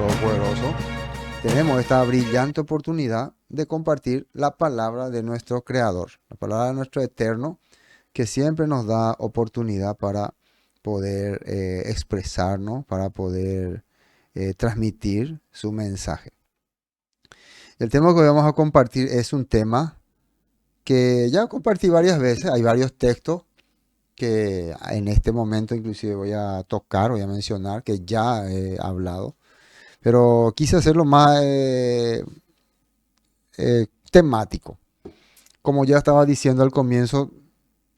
Todopoderoso, tenemos esta brillante oportunidad de compartir la palabra de nuestro Creador, la palabra de nuestro Eterno, que siempre nos da oportunidad para poder expresarnos, para poder transmitir su mensaje. El tema que hoy vamos a compartir es un tema que ya compartí varias veces. Hay varios textos que en este momento inclusive voy a tocar, voy a mencionar, que ya he hablado. Pero quise hacerlo más temático. Como ya estaba diciendo al comienzo,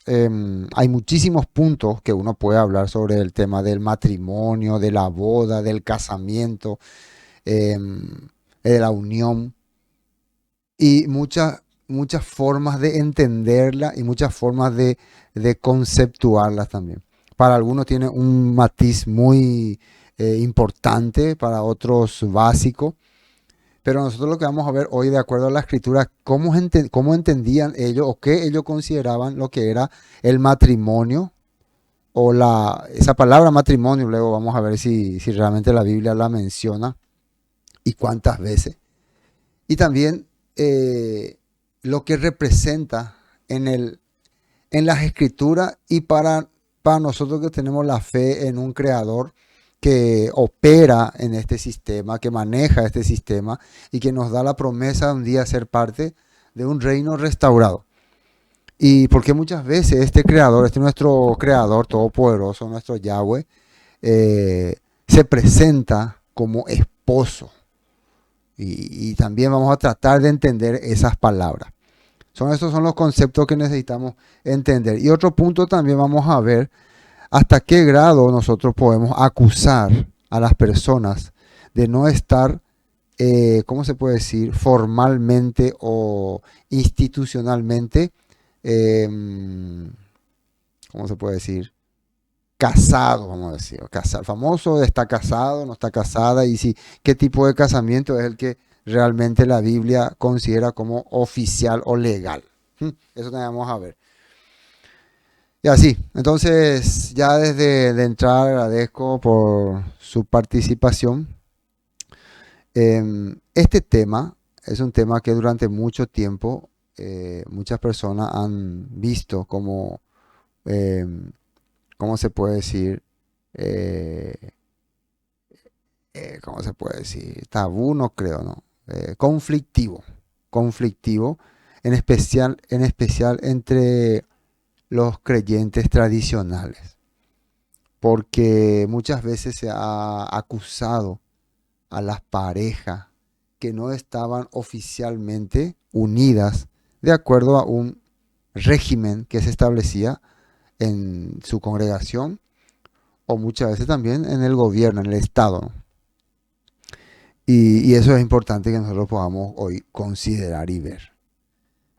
hay muchísimos puntos que uno puede hablar sobre el tema del matrimonio, de la boda, del casamiento, de la unión y muchas formas de entenderla y muchas formas de conceptuarlas también. Para algunos tiene un matiz muy importante, para otros básico. Pero nosotros lo que vamos a ver hoy, de acuerdo a la escritura, cómo entendían ellos o qué ellos consideraban lo que era el matrimonio o esa palabra matrimonio. Luego vamos a ver si realmente la Biblia la menciona y cuántas veces. Y también lo que representa en las escrituras y para nosotros que tenemos la fe en un creador que opera en este sistema, que maneja este sistema y que nos da la promesa de un día ser parte de un reino restaurado. Y porque muchas veces este creador, nuestro creador todopoderoso, nuestro Yahweh, se presenta como esposo. Y también vamos a tratar de entender esas palabras. Estos son los conceptos que necesitamos entender. Y otro punto también vamos a ver hasta qué grado nosotros podemos acusar a las personas de no estar, ¿cómo se puede decir?, formalmente o institucionalmente, ¿cómo se puede decir?, casado, vamos a decir. El famoso está casado, no está casada, y si, qué tipo de casamiento es el que realmente la Biblia considera como oficial o legal. Eso tenemos a ver. Y así, entonces ya desde de entrar agradezco por su participación. Este tema es un tema que durante mucho tiempo muchas personas han visto como, ¿cómo se puede decir? Eh, ¿Cómo se puede decir? Tabú, no creo, ¿no? Conflictivo, en especial entre los creyentes tradicionales, porque muchas veces se ha acusado a las parejas que no estaban oficialmente unidas de acuerdo a un régimen que se establecía en su congregación o muchas veces también en el gobierno, en el Estado, ¿no? Y eso es importante que nosotros podamos hoy considerar y ver.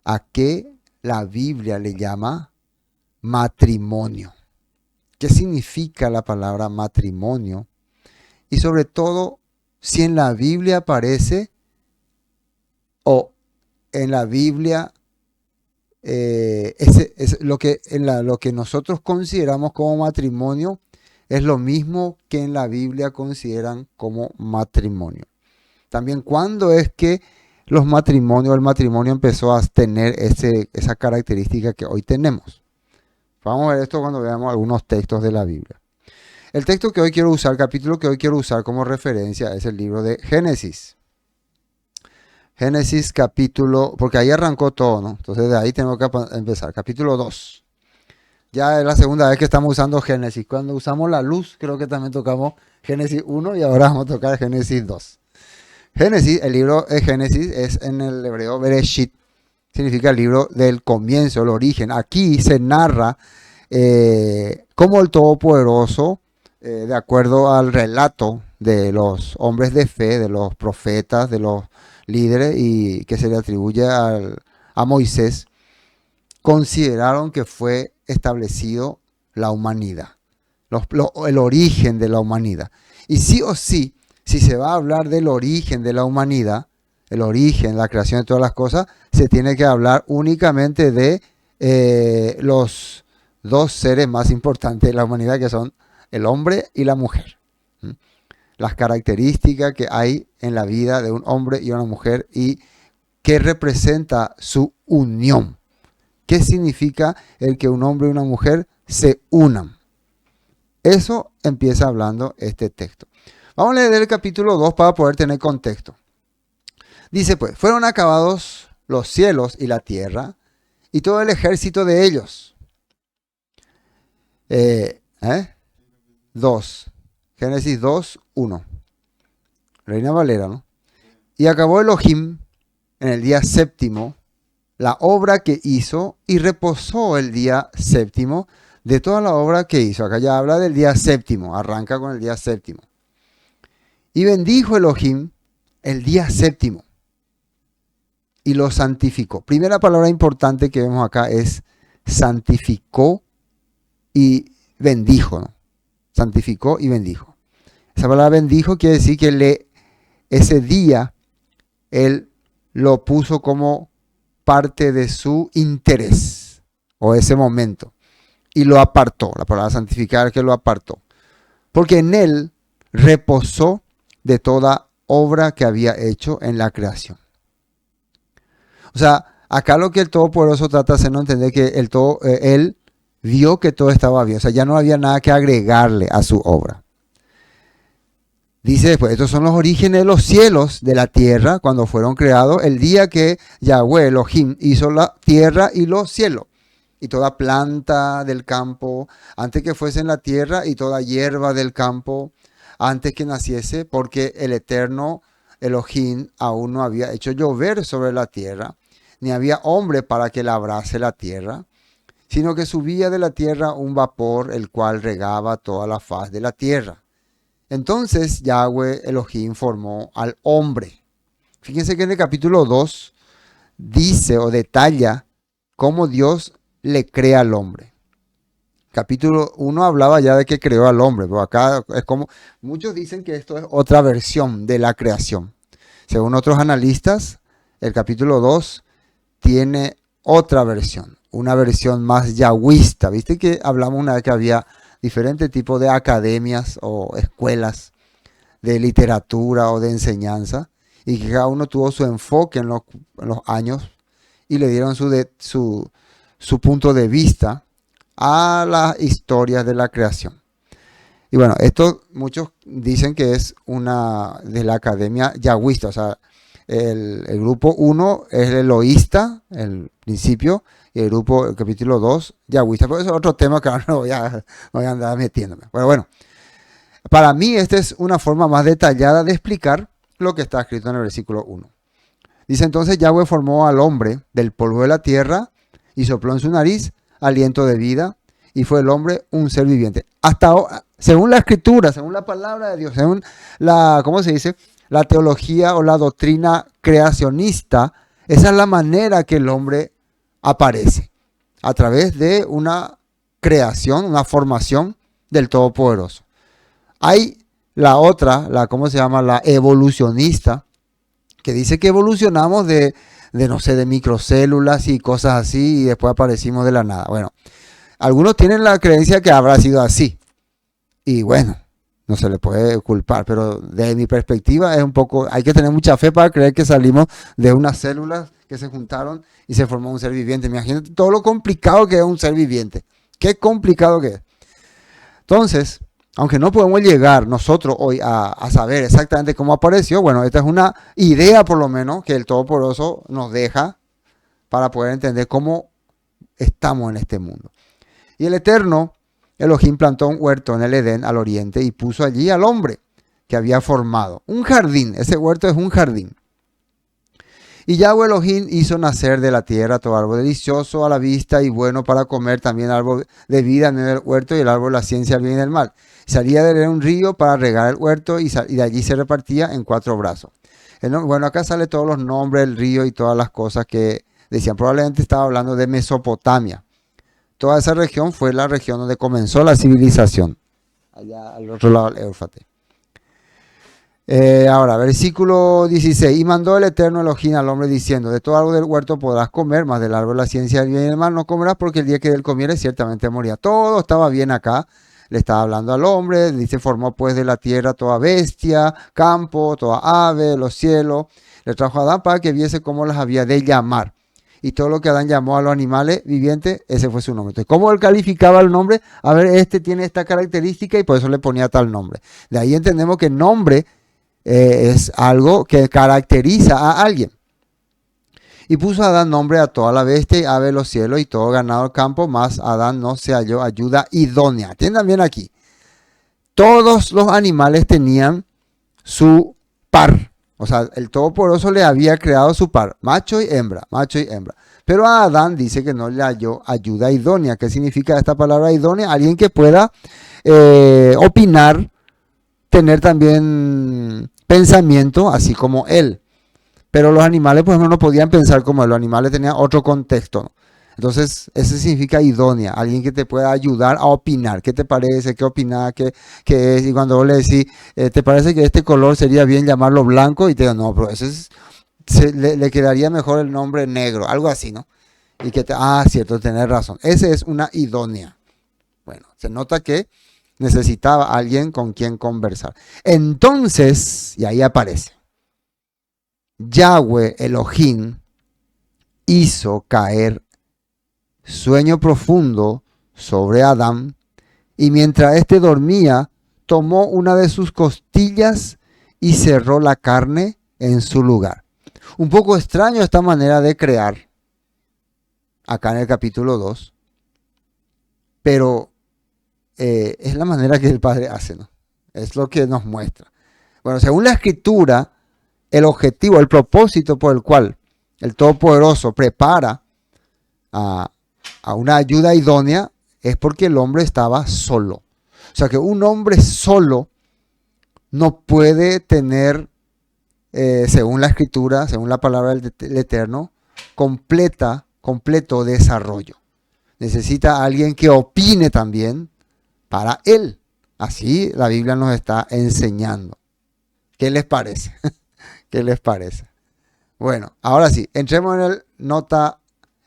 ¿A qué la Biblia le llama matrimonio? ¿Qué significa la palabra matrimonio? Y sobre todo, si en la Biblia aparece o en la Biblia es lo que nosotros consideramos como matrimonio es lo mismo que en la Biblia consideran como matrimonio. También, ¿cuándo es que el matrimonio empezó a tener esa característica que hoy tenemos? Vamos a ver esto cuando veamos algunos textos de la Biblia. El texto que hoy quiero usar, el capítulo que hoy quiero usar como referencia es el libro de Génesis. Génesis capítulo, porque ahí arrancó todo, ¿no? Entonces de ahí tengo que empezar. Capítulo 2. Ya es la segunda vez que estamos usando Génesis. Cuando usamos la luz, creo que también tocamos Génesis 1 y ahora vamos a tocar Génesis 2. Génesis, el libro de Génesis es en el hebreo Bereshit, significa el libro del comienzo, el origen. Aquí se narra cómo el Todopoderoso, de acuerdo al relato de los hombres de fe, de los profetas, de los líderes y que se le atribuye a Moisés, consideraron que fue establecido la humanidad, el origen de la humanidad. Y sí o sí, si se va a hablar del origen de la humanidad, el origen, la creación de todas las cosas, se tiene que hablar únicamente de los dos seres más importantes de la humanidad, que son el hombre y la mujer. las características que hay en la vida de un hombre y una mujer y qué representa su unión. ¿Qué significa el que un hombre y una mujer se unan? Eso empieza hablando este texto. Vamos a leer el capítulo 2 para poder tener contexto. Dice pues, fueron acabados los cielos y la tierra y todo el ejército de ellos. 2. Génesis 2, 1. Reina Valera, ¿no? Y acabó Elohim en el día séptimo la obra que hizo y reposó el día séptimo de toda la obra que hizo. Acá ya habla del día séptimo, arranca con el día séptimo. Y bendijo Elohim el día séptimo y lo santificó. Primera palabra importante que vemos acá es santificó y bendijo, ¿no? Santificó y bendijo. Esa palabra bendijo quiere decir que ese día él lo puso como parte de su interés o ese momento y lo apartó. La palabra santificar es que lo apartó. Porque en él reposó de toda obra que había hecho en la creación. O sea, acá lo que el Todopoderoso trata de hacernos entender que él vio que todo estaba bien. O sea, ya no había nada que agregarle a su obra. Dice después, estos son los orígenes de los cielos de la tierra cuando fueron creados el día que Yahweh Elohim hizo la tierra y los cielos. Y toda planta del campo, antes que fuese en la tierra, y toda hierba del campo, antes que naciese, porque el eterno Elohim aún no había hecho llover sobre la tierra, ni había hombre para que labrase la tierra, sino que subía de la tierra un vapor, el cual regaba toda la faz de la tierra. Entonces Yahweh Elohim formó al hombre. Fíjense que en el capítulo 2 dice o detalla cómo Dios le crea al hombre. Capítulo 1 hablaba ya de que creó al hombre, pero acá es como, muchos dicen que esto es otra versión de la creación. Según otros analistas, el capítulo 2 tiene otra versión, una versión más yahwista. Viste que hablamos una vez que había diferentes tipos de academias o escuelas de literatura o de enseñanza y que cada uno tuvo su enfoque en los años y le dieron su punto de vista a las historias de la creación. Y bueno, esto muchos dicen que es una de la academia yahwista, o sea, el grupo 1 es el eloísta, el principio, y el capítulo 2, yahwista. Pero eso es otro tema que ahora no voy a andar metiéndome. Bueno, para mí esta es una forma más detallada de explicar lo que está escrito en el versículo 1. Dice entonces, Yahweh formó al hombre del polvo de la tierra y sopló en su nariz aliento de vida y fue el hombre un ser viviente. Hasta ahora, según la escritura, según la palabra de Dios, según ¿cómo se dice? La teología o la doctrina creacionista, esa es la manera que el hombre aparece, a través de una creación, una formación del Todopoderoso. Hay la otra, ¿cómo se llama? La evolucionista, que dice que evolucionamos de microcélulas y cosas así y después aparecimos de la nada. Bueno, algunos tienen la creencia que habrá sido así. Y bueno, no se le puede culpar, pero desde mi perspectiva es un poco, hay que tener mucha fe para creer que salimos de unas células que se juntaron y se formó un ser viviente. Imagínate todo lo complicado que es un ser viviente. Qué complicado que es. Entonces, aunque no podemos llegar nosotros hoy a saber exactamente cómo apareció, bueno, esta es una idea por lo menos que el Todopoderoso nos deja para poder entender cómo estamos en este mundo. Y el Eterno Elohim plantó un huerto en el Edén al oriente y puso allí al hombre que había formado. Un jardín, ese huerto es un jardín. Y Yahweh Elohim hizo nacer de la tierra todo árbol delicioso a la vista y bueno para comer, también árbol de vida en el huerto y el árbol de la ciencia del bien y del mal. Salía de él un río para regar el huerto y de allí se repartía en 4 brazos. Bueno, acá sale todos los nombres del río y todas las cosas que decían. Probablemente estaba hablando de Mesopotamia. Toda esa región fue la región donde comenzó la civilización, allá al otro lado del Éufrates. Ahora, versículo 16. Y mandó el Eterno Elohim al hombre diciendo, de todo árbol del huerto podrás comer, mas del árbol de la ciencia del bien y del mal no comerás, porque el día que de él comieres ciertamente morirás. Todo estaba bien acá. le estaba hablando al hombre, dice, formó pues de la tierra toda bestia, campo, toda ave, los cielos. Le trajo a Adán para que viese cómo las había de llamar. Y todo lo que Adán llamó a los animales vivientes, ese fue su nombre. Entonces, ¿cómo él calificaba el nombre? A ver, este tiene esta característica y por eso le ponía tal nombre. De ahí entendemos que nombre es algo que caracteriza a alguien. Y puso a Adán nombre a toda la bestia y ave de los cielos y todo ganado del campo, mas Adán no se halló ayuda idónea. Atiendan bien aquí. Todos los animales tenían su par. O sea, el Todopoderoso le había creado su par, macho y hembra, macho y hembra. Pero a Adán dice que no le halló ayuda idónea. ¿Qué significa esta palabra idónea? Alguien que pueda opinar, tener también pensamiento, así como él. Pero los animales, por ejemplo, no podían pensar como él. Los animales tenían otro contexto, ¿no? Entonces, eso significa idónea, alguien que te pueda ayudar a opinar. ¿Qué te parece? ¿Qué opinas? ¿Qué es? Y cuando vos le decís, ¿te parece que este color sería bien llamarlo blanco? Y te digo, no, pero eso es, le quedaría mejor el nombre negro, algo así, ¿no? Y que cierto, tenés razón. Esa es una idónea. Bueno, se nota que necesitaba alguien con quien conversar. Entonces, y ahí aparece, Yahweh Elohim hizo caer sueño profundo sobre Adán, y mientras éste dormía, tomó una de sus costillas y cerró la carne en su lugar. Un poco extraño esta manera de crear, acá en el capítulo 2, pero es la manera que el Padre hace, ¿no? Es lo que nos muestra. Bueno, según la Escritura, el objetivo, el propósito por el cual el Todopoderoso prepara a una ayuda idónea es porque el hombre estaba solo. O sea que un hombre solo no puede tener, según la Escritura, según la palabra del Eterno, completo desarrollo. Necesita a alguien que opine también para él. Así la Biblia nos está enseñando. ¿Qué les parece? ¿Qué les parece? Bueno, ahora sí, entremos en el nota.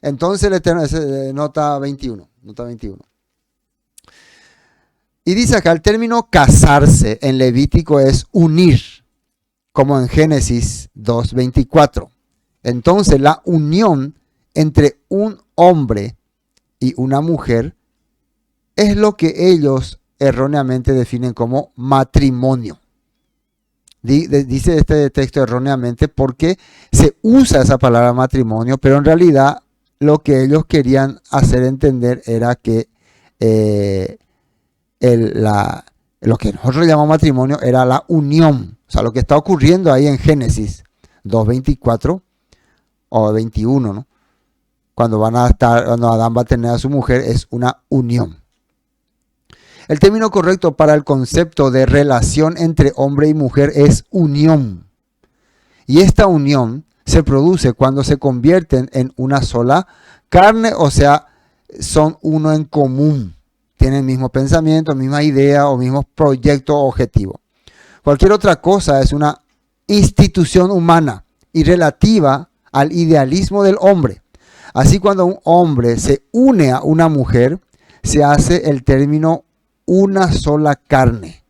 Entonces el Eterno es nota 21. Nota 21. Y dice acá, el término casarse en Levítico es unir, como en Génesis 2:24. Entonces la unión entre un hombre y una mujer es lo que ellos erróneamente definen como matrimonio. Dice este texto erróneamente porque se usa esa palabra matrimonio, pero en realidad lo que ellos querían hacer entender era que lo que nosotros llamamos matrimonio era la unión. O sea, lo que está ocurriendo ahí en Génesis 2:24 o 21, ¿no? Cuando Adán va a tener a su mujer, es una unión. El término correcto para el concepto de relación entre hombre y mujer es unión. Y esta unión se produce cuando se convierten en una sola carne, o sea, son uno en común. Tienen el mismo pensamiento, misma idea o mismo proyecto o objetivo. Cualquier otra cosa es una institución humana y relativa al idealismo del hombre. Así, cuando un hombre se une a una mujer, se hace el término una sola carne,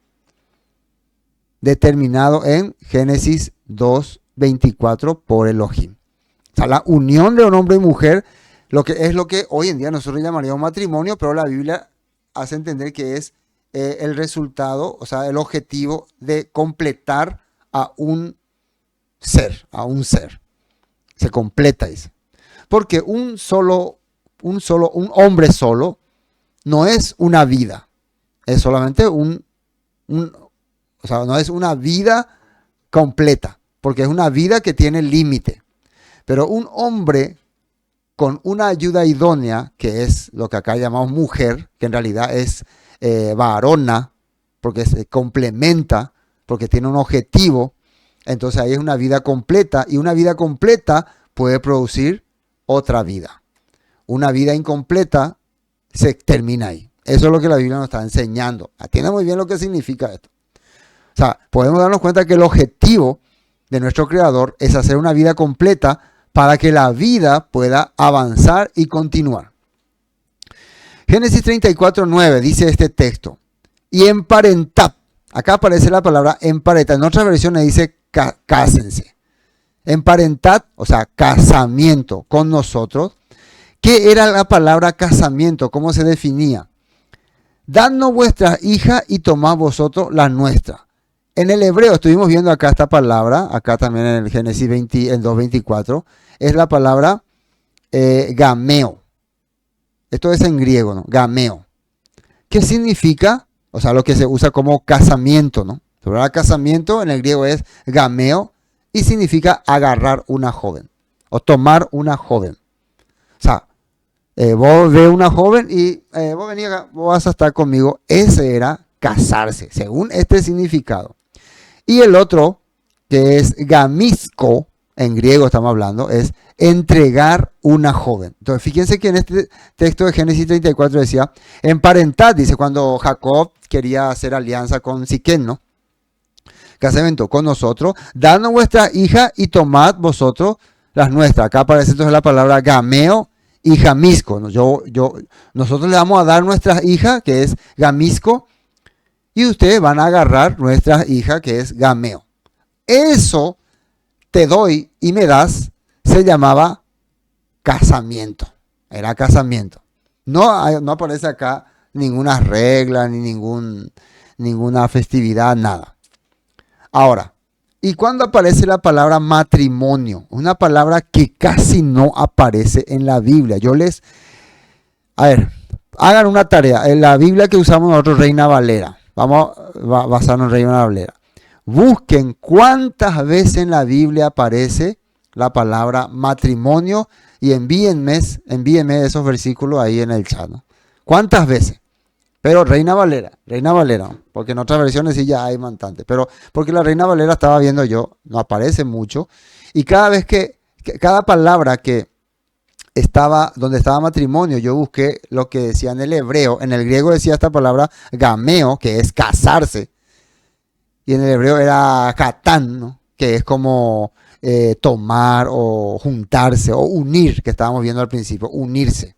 determinado en Génesis 2:24 por Elohim. O sea, la unión de un hombre y mujer, lo que hoy en día nosotros llamaríamos matrimonio, pero la Biblia hace entender que es el resultado, o sea, el objetivo de completar a un ser, Se completa, dice. Porque un hombre solo no es una vida. Es solamente no es una vida completa, porque es una vida que tiene límite. Pero un hombre con una ayuda idónea, que es lo que acá llamamos mujer, que en realidad es varona, porque se complementa, porque tiene un objetivo, entonces ahí es una vida completa, y una vida completa puede producir otra vida. Una vida incompleta se termina ahí. Eso es lo que la Biblia nos está enseñando. Atienda muy bien lo que significa esto. O sea, podemos darnos cuenta que el objetivo de nuestro Creador es hacer una vida completa para que la vida pueda avanzar y continuar. Génesis 34:9 dice este texto: y emparentad. Acá aparece la palabra emparentad. En otras versiones dice cásense. Emparentad, o sea, casamiento con nosotros. ¿Qué era la palabra casamiento? ¿Cómo se definía? Dadnos vuestra hija y tomad vosotros la nuestra. En el hebreo, estuvimos viendo acá esta palabra, acá también en el Génesis 20, el 2:24, es la palabra gameo. Esto es en griego, ¿no? Gameo. ¿Qué significa? O sea, lo que se usa como casamiento, ¿no? La palabra casamiento en el griego es gameo y significa agarrar una joven o tomar una joven. O sea, vos ves una joven y vos venís acá, vos vas a estar conmigo. Ese era casarse, según este significado. Y el otro, que es gamisco, en griego estamos hablando, es entregar una joven. Entonces, fíjense que en este texto de Génesis 34 decía, emparentad, dice, cuando Jacob quería hacer alianza con Siquem, ¿no? Casamiento con nosotros, dadnos vuestra hija y tomad vosotros las nuestras. Acá aparece entonces la palabra gameo y gamisco. Nosotros le vamos a dar nuestra hija, que es gamisco, y ustedes van a agarrar nuestra hija, que es gameo. Eso te doy y me das, se llamaba casamiento. Era casamiento. No aparece acá ninguna regla, ni ninguna festividad, nada. Ahora, ¿y cuándo aparece la palabra matrimonio? Una palabra que casi no aparece en la Biblia. A ver, hagan una tarea. En la Biblia que usamos nosotros, Reina Valera. Vamos a basarnos en Reina Valera. Busquen cuántas veces en la Biblia aparece la palabra matrimonio y envíenme esos versículos ahí en el chat, ¿no? ¿Cuántas veces? Pero Reina Valera, porque en otras versiones sí ya hay bastante, pero porque la Reina Valera estaba viendo yo, no aparece mucho, y cada vez cada palabra que estaba, donde estaba matrimonio, yo busqué lo que decía en el hebreo, en el griego decía esta palabra gameo, que es casarse, y en el hebreo era katán, ¿no? Que es como tomar o juntarse o unir, que estábamos viendo al principio, unirse.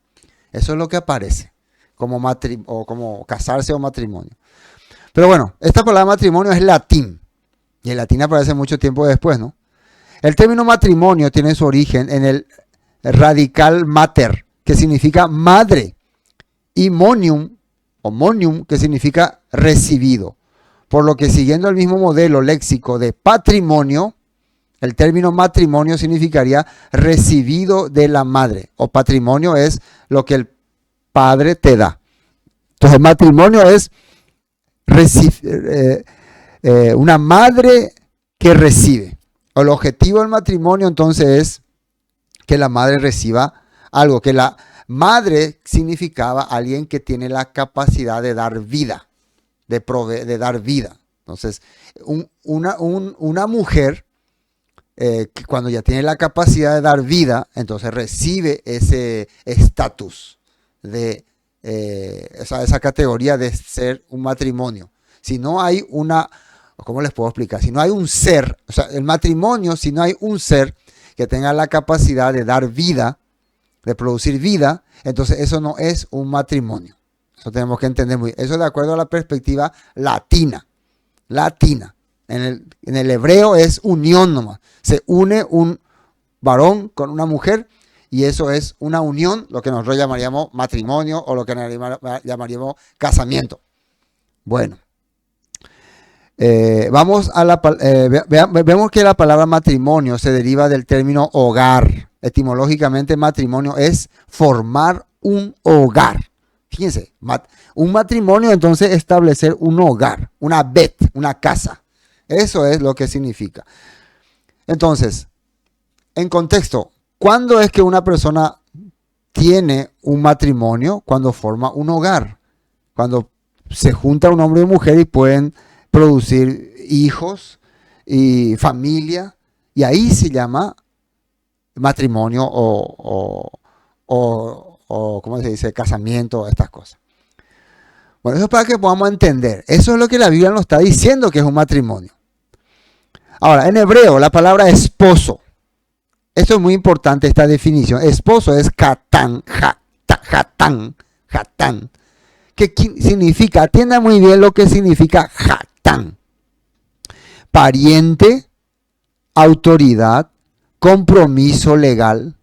Eso es lo que aparece como casarse o matrimonio. Pero bueno, esta palabra matrimonio es latín. Y el latín aparece mucho tiempo después, ¿no? El término matrimonio tiene su origen en el radical mater, que significa madre, y monium, que significa recibido. Por lo que siguiendo el mismo modelo léxico de patrimonio, el término matrimonio significaría recibido de la madre, o patrimonio es lo que el padre te da. Entonces, matrimonio es una madre que recibe. El objetivo del matrimonio entonces es que la madre reciba algo, que la madre significaba alguien que tiene la capacidad de dar vida, de dar vida. Entonces, una mujer que cuando ya tiene la capacidad de dar vida, entonces recibe ese estatus de esa categoría de ser un matrimonio. Si no hay ¿cómo les puedo explicar? Si no hay un ser, o sea, el matrimonio, si no hay un ser que tenga la capacidad de dar vida, de producir vida, entonces eso no es un matrimonio. Eso tenemos que entender muy bien. Eso de acuerdo a la perspectiva latina. En el hebreo es unión nomás. Se une un varón con una mujer y eso es una unión, lo que nosotros llamaríamos matrimonio o lo que llamaríamos casamiento. Bueno, vemos que la palabra matrimonio se deriva del término hogar. Etimológicamente, matrimonio es formar un hogar. Fíjense, un matrimonio entonces establecer un hogar, una casa. Eso es lo que significa. Entonces, en contexto, ¿cuándo es que una persona tiene un matrimonio? Cuando forma un hogar. Cuando se junta un hombre y mujer y pueden producir hijos y familia. Y ahí se llama matrimonio o ¿cómo se dice? Casamiento, estas cosas. Bueno, eso es para que podamos entender. Eso es lo que la Biblia nos está diciendo que es un matrimonio. Ahora, en hebreo, la palabra esposo. Esto es muy importante, esta definición. Esposo es katán, ¿Qué significa? Atienda muy bien lo que significa Hatán. Pariente, autoridad, compromiso legal.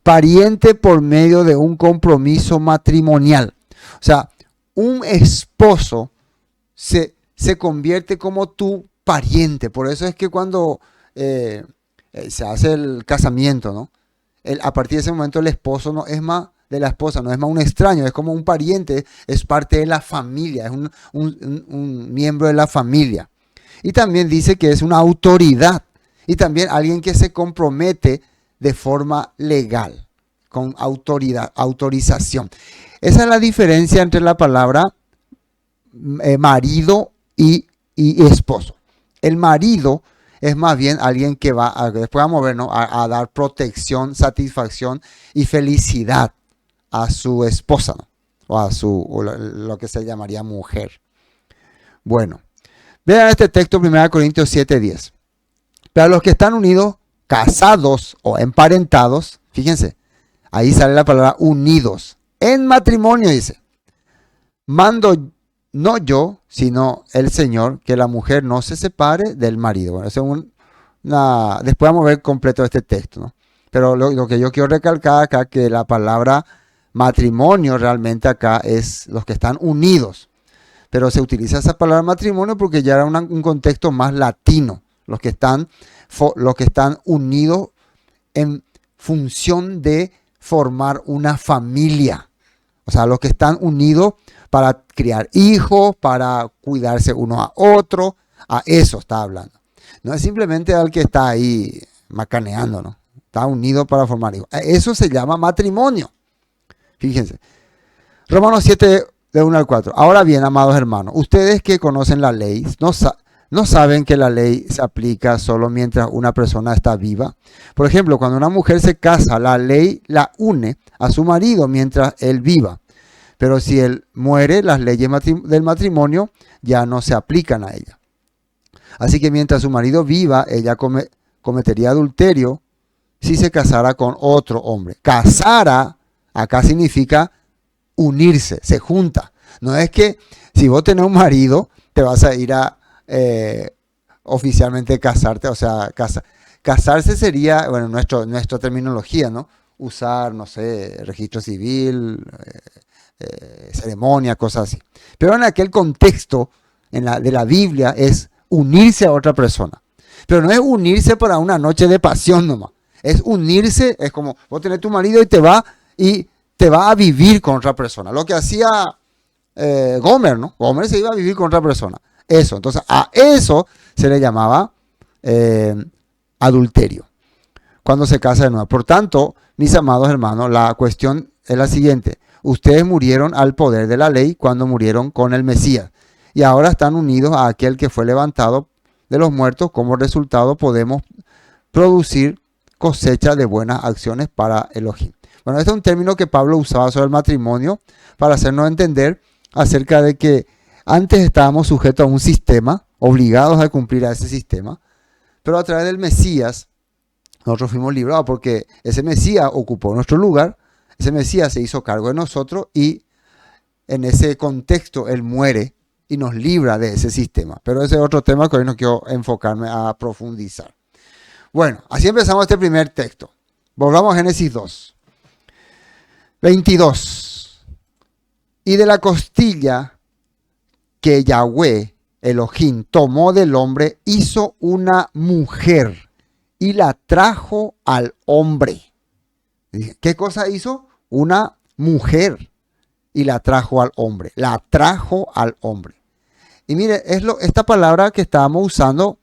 Pariente por medio de un compromiso matrimonial. O sea, un esposo se convierte como tu pariente. Por eso es que cuando se hace el casamiento, ¿no? A partir de ese momento el esposo no es más de la esposa, no es más un extraño, es como un pariente, es parte de la familia, es un miembro de la familia. Y también dice que es una autoridad y también alguien que se compromete de forma legal, con autoridad, autorización. Esa es la diferencia entre la palabra marido y esposo. El marido es más bien alguien que va, después vamos a ver, ¿no? a dar protección, satisfacción y felicidad a su esposa, ¿no? O lo que se llamaría mujer. Bueno, vean este texto, 1 Corintios 7:10. Para los que están unidos, casados o emparentados, fíjense, ahí sale la palabra unidos. En matrimonio dice, mando no yo, sino el Señor, que la mujer no se separe del marido. Bueno, eso es después vamos a ver completo este texto, ¿no? Pero lo que yo quiero recalcar acá, que la palabra matrimonio realmente acá es los que están unidos. Pero se utiliza esa palabra matrimonio porque ya era un contexto más latino. Los que están unidos en función de formar una familia. O sea, los que están unidos para criar hijos, para cuidarse uno a otro. A eso está hablando. No es simplemente al que está ahí macaneando, ¿no? Está unido para formar hijos. Eso se llama matrimonio. Fíjense. Romanos 7, de 1 al 4. Ahora bien, amados hermanos, ustedes que conocen la ley, ¿no saben que la ley se aplica solo mientras una persona está viva? Por ejemplo, cuando una mujer se casa, la ley la une a su marido mientras él viva. Pero si él muere, las leyes del matrimonio ya no se aplican a ella. Así que mientras su marido viva, ella cometería adulterio si se casara con otro hombre. Casara, acá significa unirse, se junta. No es que si vos tenés un marido, te vas a ir a oficialmente casarte. O sea, casarse sería, bueno, nuestra terminología, ¿no? Usar, no sé, registro civil, ceremonia, cosas así. Pero en aquel contexto de la Biblia es unirse a otra persona. Pero no es unirse para una noche de pasión nomás. Es unirse, es como vos tenés tu marido y te va a vivir con otra persona. Lo que hacía Gomer, ¿no? Gomer se iba a vivir con otra persona. Eso, entonces a eso se le llamaba adulterio. Cuando se casa de nuevo. Por tanto, mis amados hermanos, la cuestión es la siguiente. Ustedes murieron al poder de la ley cuando murieron con el Mesías. Y ahora están unidos a aquel que fue levantado de los muertos. Como resultado podemos producir cosecha de buenas acciones para Elohim. Bueno, este es un término que Pablo usaba sobre el matrimonio para hacernos entender acerca de que antes estábamos sujetos a un sistema, obligados a cumplir a ese sistema, pero a través del Mesías nosotros fuimos librados porque ese Mesías ocupó nuestro lugar, ese Mesías se hizo cargo de nosotros y en ese contexto Él muere y nos libra de ese sistema. Pero ese es otro tema que hoy no quiero enfocarme a profundizar. Bueno, así empezamos este primer texto. Volvamos a Génesis 2. 22. Y de la costilla que Yahweh, Elohim, tomó del hombre, hizo una mujer y la trajo al hombre. ¿Qué cosa hizo? Una mujer y la trajo al hombre. La trajo al hombre. Y mire, esta palabra que estábamos usando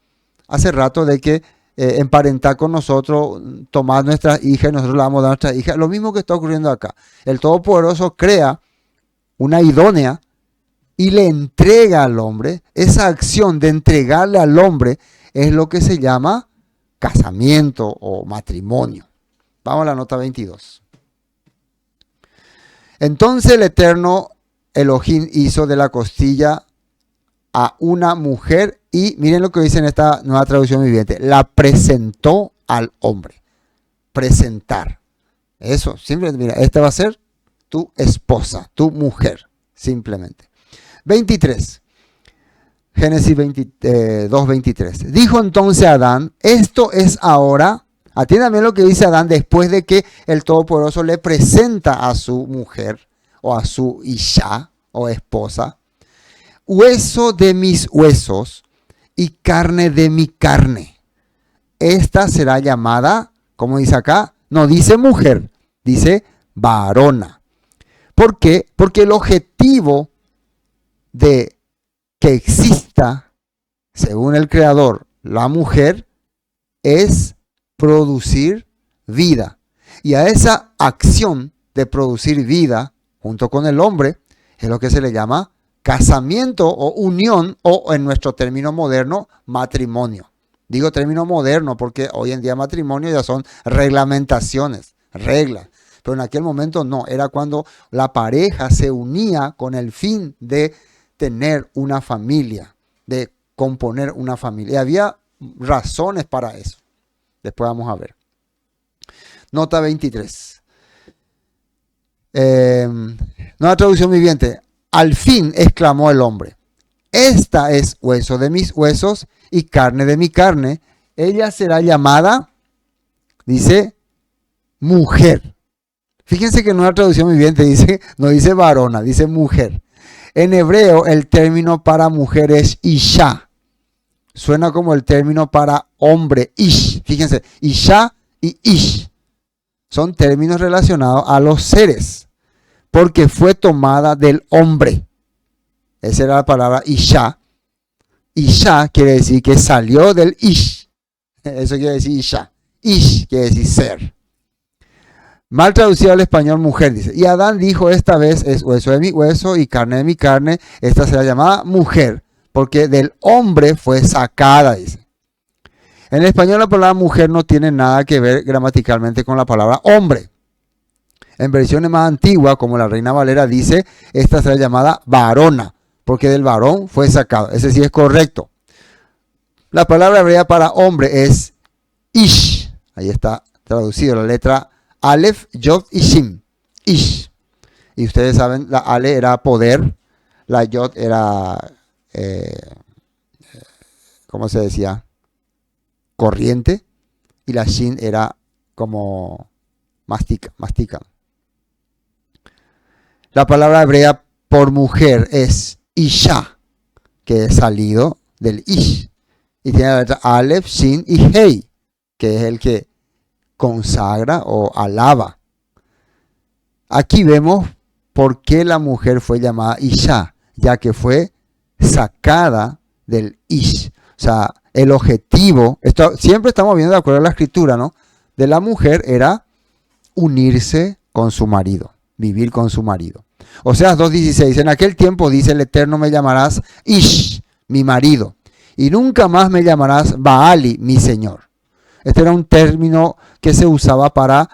hace rato de que emparentar con nosotros, tomar nuestras hijas y nosotros le vamos a dar a nuestras hijas. Lo mismo que está ocurriendo acá. El Todopoderoso crea una idónea y le entrega al hombre. Esa acción de entregarle al hombre es lo que se llama casamiento o matrimonio. Vamos a la nota 22. Entonces el Eterno Elohim hizo de la costilla a una mujer y miren lo que dice en esta nueva traducción viviente, la presentó al hombre. Presentar. Eso, siempre, mira, esta va a ser tu esposa, tu mujer. simplemente. 23. Génesis 2:23. Dijo entonces Adán, esto es ahora, atiéndame lo que dice Adán después de que el Todopoderoso le presenta a su mujer o a su isha o esposa, hueso de mis huesos y carne de mi carne. Esta será llamada, ¿cómo dice acá? No dice mujer, dice varona. ¿Por qué? Porque el objetivo de que exista, según el Creador, la mujer es producir vida. Y a esa acción de producir vida, junto con el hombre, es lo que se le llama casamiento o unión, o en nuestro término moderno, matrimonio. Digo término moderno porque hoy en día matrimonio ya son reglamentaciones, reglas. Pero en aquel momento no, era cuando la pareja se unía con el fin de tener una familia, de componer una familia. Y había razones para eso. Después vamos a ver. Nota 23. Nueva traducción viviente. Al fin exclamó el hombre, esta es hueso de mis huesos y carne de mi carne. Ella será llamada, dice, mujer. Fíjense que en Nueva traducción viviente dice, no dice varona, dice mujer. En hebreo el término para mujer es isha. Suena como el término para hombre, ish. Fíjense, isha y ish son términos relacionados a los seres, porque fue tomada del hombre. Esa era la palabra isha. Isha quiere decir que salió del ish. Eso quiere decir isha. Ish quiere decir ser. Mal traducido al español mujer, dice. Y Adán dijo, esta vez es hueso de mi hueso y carne de mi carne. Esta será llamada mujer, porque del hombre fue sacada, dice. En español la palabra mujer no tiene nada que ver gramaticalmente con la palabra hombre. En versiones más antiguas, como la Reina Valera dice, esta será llamada varona, porque del varón fue sacado. Ese sí es correcto. La palabra hebrea para hombre es ish. Ahí está traducido la letra Aleph, Yod y Shin. Ish. Y ustedes saben, la Ale era poder, la Yod era, ¿cómo se decía? Corriente. Y la Shin era como mastica. La palabra hebrea por mujer es Isha, que es salido del Ish. Y tiene la letra Aleph, Shin y Hei, que es el que consagra o alaba. Aquí vemos por qué la mujer fue llamada Isha, ya que fue sacada del Ish. O sea, el objetivo, siempre estamos viendo de acuerdo a la escritura, ¿no? De la mujer era unirse con su marido, vivir con su marido. Oseas 2:16, en aquel tiempo dice el Eterno, me llamarás Ish, mi marido, y nunca más me llamarás Baali, mi señor. Este era un término que se usaba para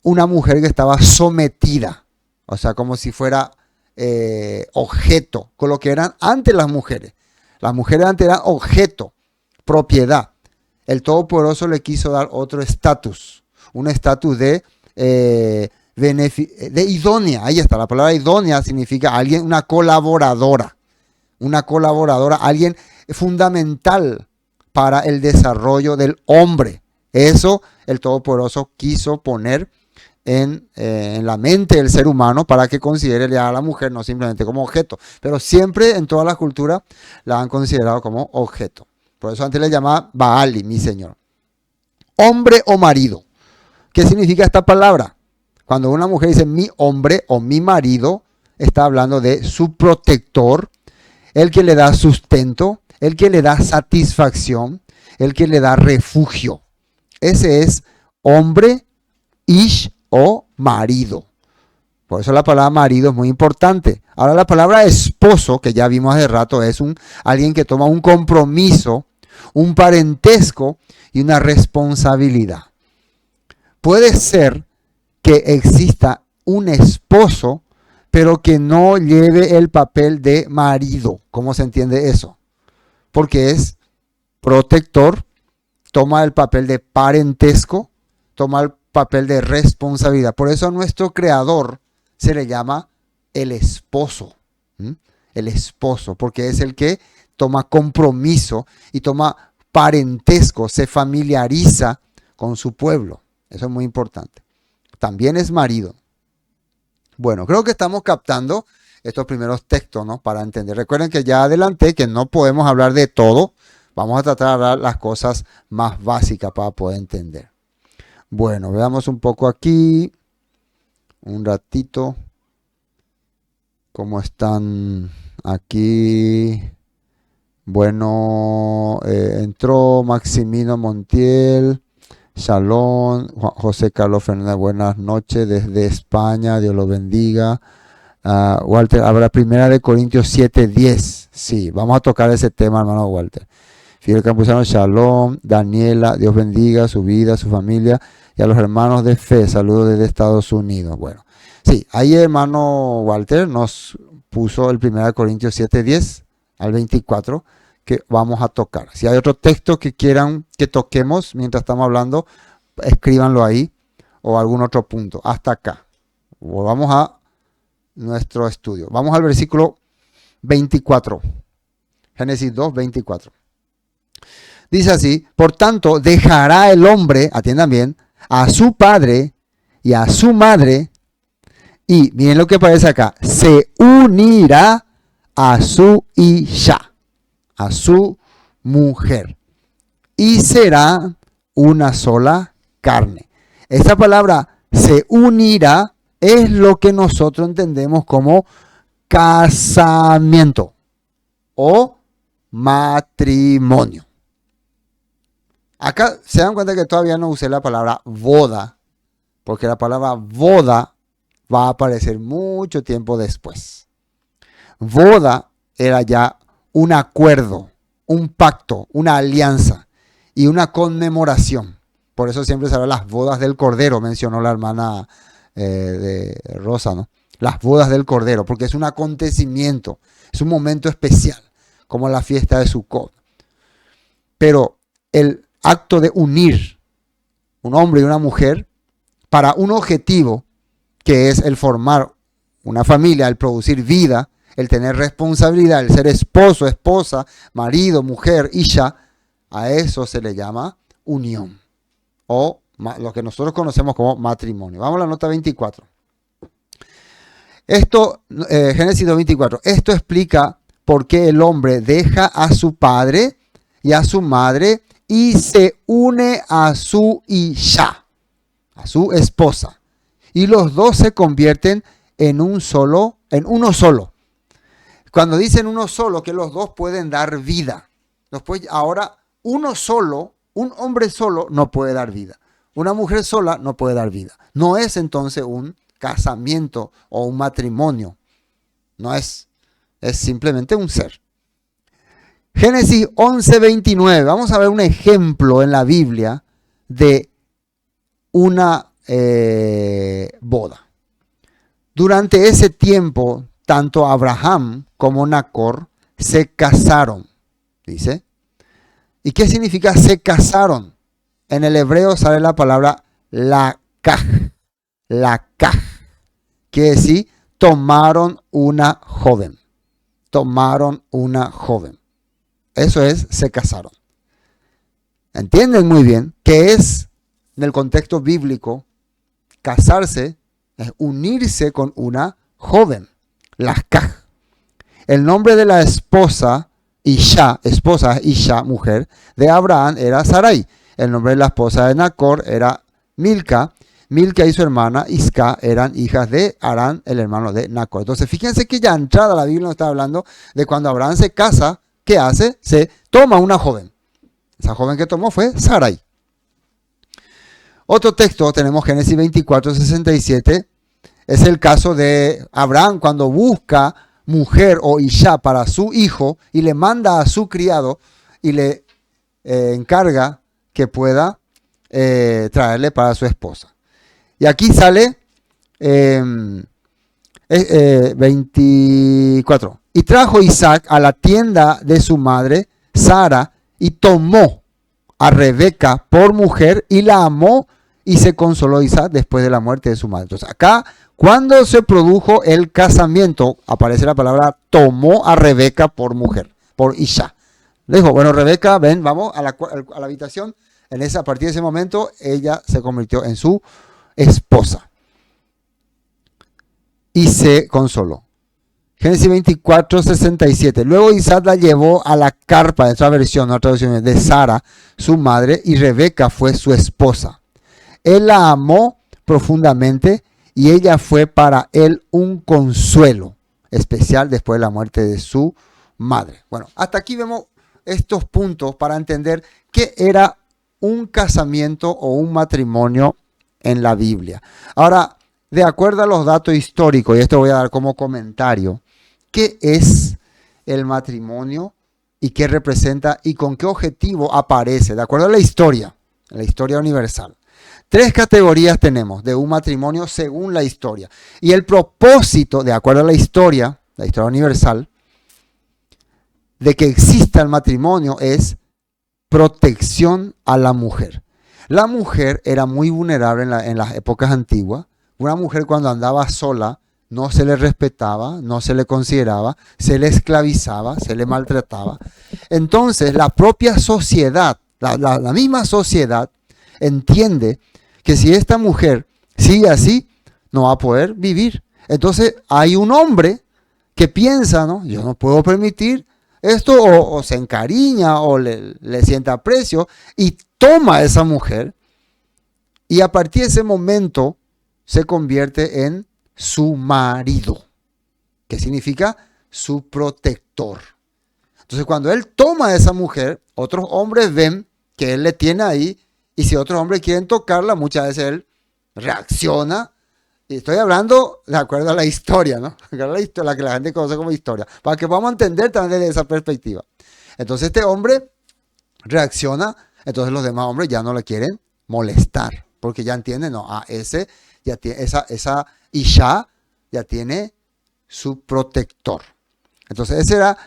una mujer que estaba sometida, o sea, como si fuera objeto, con lo que eran antes las mujeres. Las mujeres antes eran objeto, propiedad. El Todopoderoso le quiso dar otro estatus, un estatus de idónea. Ahí está, la palabra idónea significa alguien, una colaboradora, alguien fundamental para el desarrollo del hombre. Eso el Todopoderoso quiso poner en la mente del ser humano para que considere a la mujer no simplemente como objeto, pero siempre en todas las culturas la han considerado como objeto. Por eso antes le llamaba Baali, mi señor. Hombre o marido. ¿Qué significa esta palabra? Cuando una mujer dice mi hombre o mi marido, está hablando de su protector, el que le da sustento, el que le da satisfacción, el que le da refugio. Ese es hombre, ish o marido. Por eso la palabra marido es muy importante. Ahora la palabra esposo, que ya vimos hace rato, es alguien que toma un compromiso, un parentesco y una responsabilidad. Puede ser que exista un esposo, pero que no lleve el papel de marido. ¿Cómo se entiende eso? Porque es protector, toma el papel de parentesco, toma el papel de responsabilidad. Por eso a nuestro creador se le llama el esposo. ¿Mm? El esposo, porque es el que toma compromiso y toma parentesco, se familiariza con su pueblo. Eso es muy importante. También es marido. Bueno, creo que estamos captando estos primeros textos, ¿no? Para entender. Recuerden que ya adelanté que no podemos hablar de todo. Vamos a tratar de hablar las cosas más básicas para poder entender. Bueno, veamos un poco aquí. Un ratito. ¿Cómo están aquí? Bueno, entró Maximino Montiel. Shalom, José Carlos Fernández, buenas noches desde España, Dios los bendiga. Walter, habrá primera de Corintios 7:10. Sí, vamos a tocar ese tema, hermano Walter. Fidel Campuzano, Shalom, Daniela, Dios bendiga su vida, su familia y a los hermanos de fe. Saludos desde Estados Unidos. Bueno, sí, ahí hermano Walter nos puso el primera de Corintios 7:10 al 24. Que vamos a tocar. Si hay otro texto que quieran que toquemos mientras estamos hablando, escríbanlo ahí o algún otro punto. Hasta acá. Volvamos a nuestro estudio. Vamos al versículo 24. Génesis 2:24. Dice así, por tanto, dejará el hombre, atiendan bien, a su padre y a su madre, y miren lo que aparece acá, se unirá a su isha, a su mujer, y será una sola carne. Esta palabra se unirá es lo que nosotros entendemos como casamiento o matrimonio. Acá se dan cuenta que todavía no usé la palabra boda, porque la palabra boda va a aparecer mucho tiempo después. Boda era ya un acuerdo, un pacto, una alianza y una conmemoración. Por eso siempre se habla de las bodas del Cordero, mencionó la hermana de Rosa, ¿no? Las bodas del Cordero, porque es un acontecimiento, es un momento especial, como la fiesta de Sukkot. Pero el acto de unir un hombre y una mujer para un objetivo, que es el formar una familia, el producir vida, el tener responsabilidad, el ser esposo, esposa, marido, mujer, isha, a eso se le llama unión o lo que nosotros conocemos como matrimonio. Vamos a la nota 24. Esto, Génesis 2:24, esto explica por qué el hombre deja a su padre y a su madre y se une a su isha, a su esposa. Y los dos se convierten en uno solo. Cuando dicen uno solo, que los dos pueden dar vida. Después, ahora, uno solo, un hombre solo no puede dar vida. Una mujer sola no puede dar vida. No es entonces un casamiento o un matrimonio. No es. Es simplemente un ser. Génesis 11:29. Vamos a ver un ejemplo en la Biblia de una boda. Durante ese tiempo, tanto Abraham como Nacor se casaron, dice. ¿Y qué significa se casaron? En el hebreo sale la palabra lakaj. Lakaj. Quiere decir, tomaron una joven. Tomaron una joven. Eso es, se casaron. ¿Entienden muy bien qué es, en el contexto bíblico, casarse? Es unirse con una joven. Lakaj. El nombre de la esposa, Isha, mujer, de Abraham era Sarai. El nombre de la esposa de Nacor era Milca. Milca y su hermana Isca eran hijas de Harán, el hermano de Nacor. Entonces, fíjense que ya entrada la Biblia nos está hablando de cuando Abraham se casa, ¿qué hace? Se toma una joven. Esa joven que tomó fue Sarai. Otro texto, tenemos Génesis 24:67. Es el caso de Abraham cuando busca mujer o Isha para su hijo y le manda a su criado y le encarga que pueda traerle para su esposa. Y aquí sale 24. Y trajo Isaac a la tienda de su madre, Sara, y tomó a Rebeca por mujer y la amó y se consoló Isaac después de la muerte de su madre. Entonces acá, cuando se produjo el casamiento, aparece la palabra tomó a Rebeca por mujer, por Isha. Le dijo, bueno, Rebeca, ven, vamos a la habitación. A partir de ese momento, ella se convirtió en su esposa y se consoló. Génesis 24, 67. Luego Isaac la llevó a la carpa, en otra versión, otra traducción, de Sara, su madre, y Rebeca fue su esposa. Él la amó profundamente y ella fue para él un consuelo especial después de la muerte de su madre. Bueno, hasta aquí vemos estos puntos para entender qué era un casamiento o un matrimonio en la Biblia. Ahora, de acuerdo a los datos históricos, y esto voy a dar como comentario, ¿qué es el matrimonio y qué representa y con qué objetivo aparece? De acuerdo a la historia universal. 3 categorías tenemos de un matrimonio según la historia. Y el propósito, de acuerdo a la historia universal, de que exista el matrimonio es protección a la mujer. La mujer era muy vulnerable en las épocas antiguas. Una mujer cuando andaba sola no se le respetaba, no se le consideraba, se le esclavizaba, se le maltrataba. Entonces la propia sociedad, la misma sociedad entiende que si esta mujer sigue así, no va a poder vivir. Entonces hay un hombre que piensa, ¿no? Yo no puedo permitir esto, o se encariña o le sienta aprecio y toma a esa mujer y a partir de ese momento se convierte en su marido, que significa su protector. Entonces cuando él toma a esa mujer, otros hombres ven que él le tiene ahí y si otros hombres quieren tocarla, muchas veces él reacciona. Y estoy hablando de acuerdo a la historia, ¿no? La que la gente conoce como historia, para que podamos entender también desde esa perspectiva. Entonces este hombre reacciona, entonces los demás hombres ya no le quieren molestar, porque ya entienden, no, ese ya tiene, esa Isha ya tiene su protector. Entonces ese era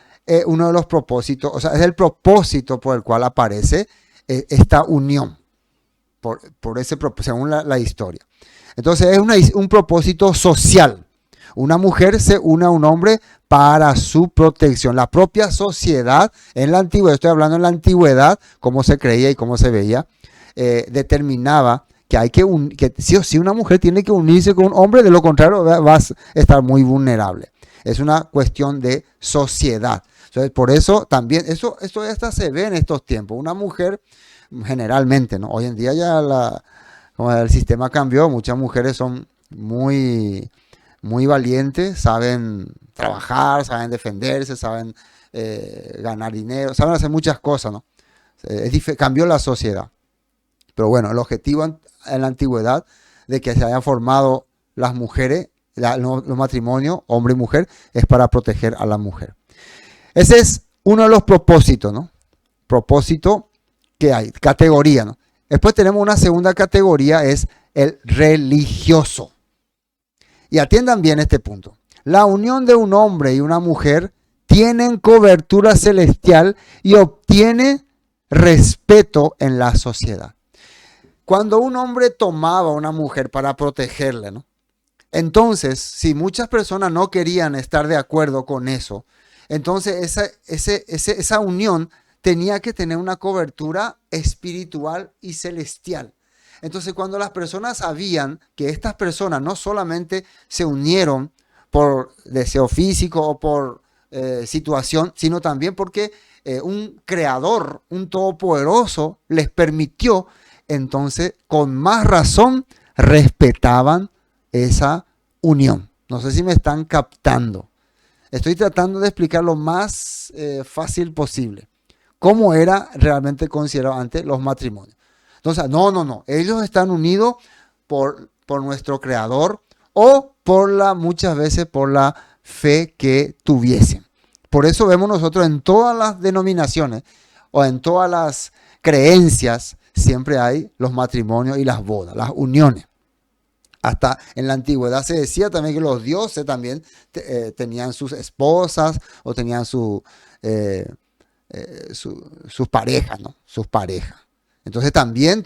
uno de los propósitos, o sea, es el propósito por el cual aparece esta unión, por ese según la historia. Entonces es un propósito social. Una mujer se une a un hombre para su protección. La propia sociedad en la antigüedad, estoy hablando en la antigüedad, cómo se creía y cómo se veía, determinaba que que sí o sí una mujer tiene que unirse con un hombre, de lo contrario va a estar muy vulnerable. Es una cuestión de sociedad. Entonces, por eso también, esto hasta se ve en estos tiempos. Una mujer, generalmente, ¿no? Hoy en día ya como el sistema cambió, muchas mujeres son muy, muy valientes, saben trabajar, saben defenderse, saben ganar dinero, saben hacer muchas cosas, ¿no? Cambió la sociedad. Pero bueno, el objetivo en la antigüedad de que se hayan formado las mujeres, los matrimonios, hombre y mujer, es para proteger a la mujer. Ese es uno de los propósitos, ¿no? Propósito que hay, categoría, ¿no? Después tenemos una segunda categoría, es el religioso. Y atiendan bien este punto. La unión de un hombre y una mujer tienen cobertura celestial y obtiene respeto en la sociedad. Cuando un hombre tomaba a una mujer para protegerla, ¿no? Entonces, si muchas personas no querían estar de acuerdo con eso, entonces esa unión tenía que tener una cobertura espiritual y celestial. Entonces, cuando las personas sabían que estas personas no solamente se unieron por deseo físico o por situación, sino también porque un creador, un todopoderoso, les permitió, entonces, con más razón, respetaban esa unión. No sé si me están captando. Estoy tratando de explicar lo más fácil posible cómo era realmente considerado antes los matrimonios. Entonces, no. Ellos están unidos por nuestro creador o muchas veces por la fe que tuviesen. Por eso vemos nosotros en todas las denominaciones o en todas las creencias, siempre hay los matrimonios y las bodas, las uniones. Hasta en la antigüedad se decía también que los dioses también tenían sus esposas o tenían sus parejas, ¿no? Sus parejas. Entonces también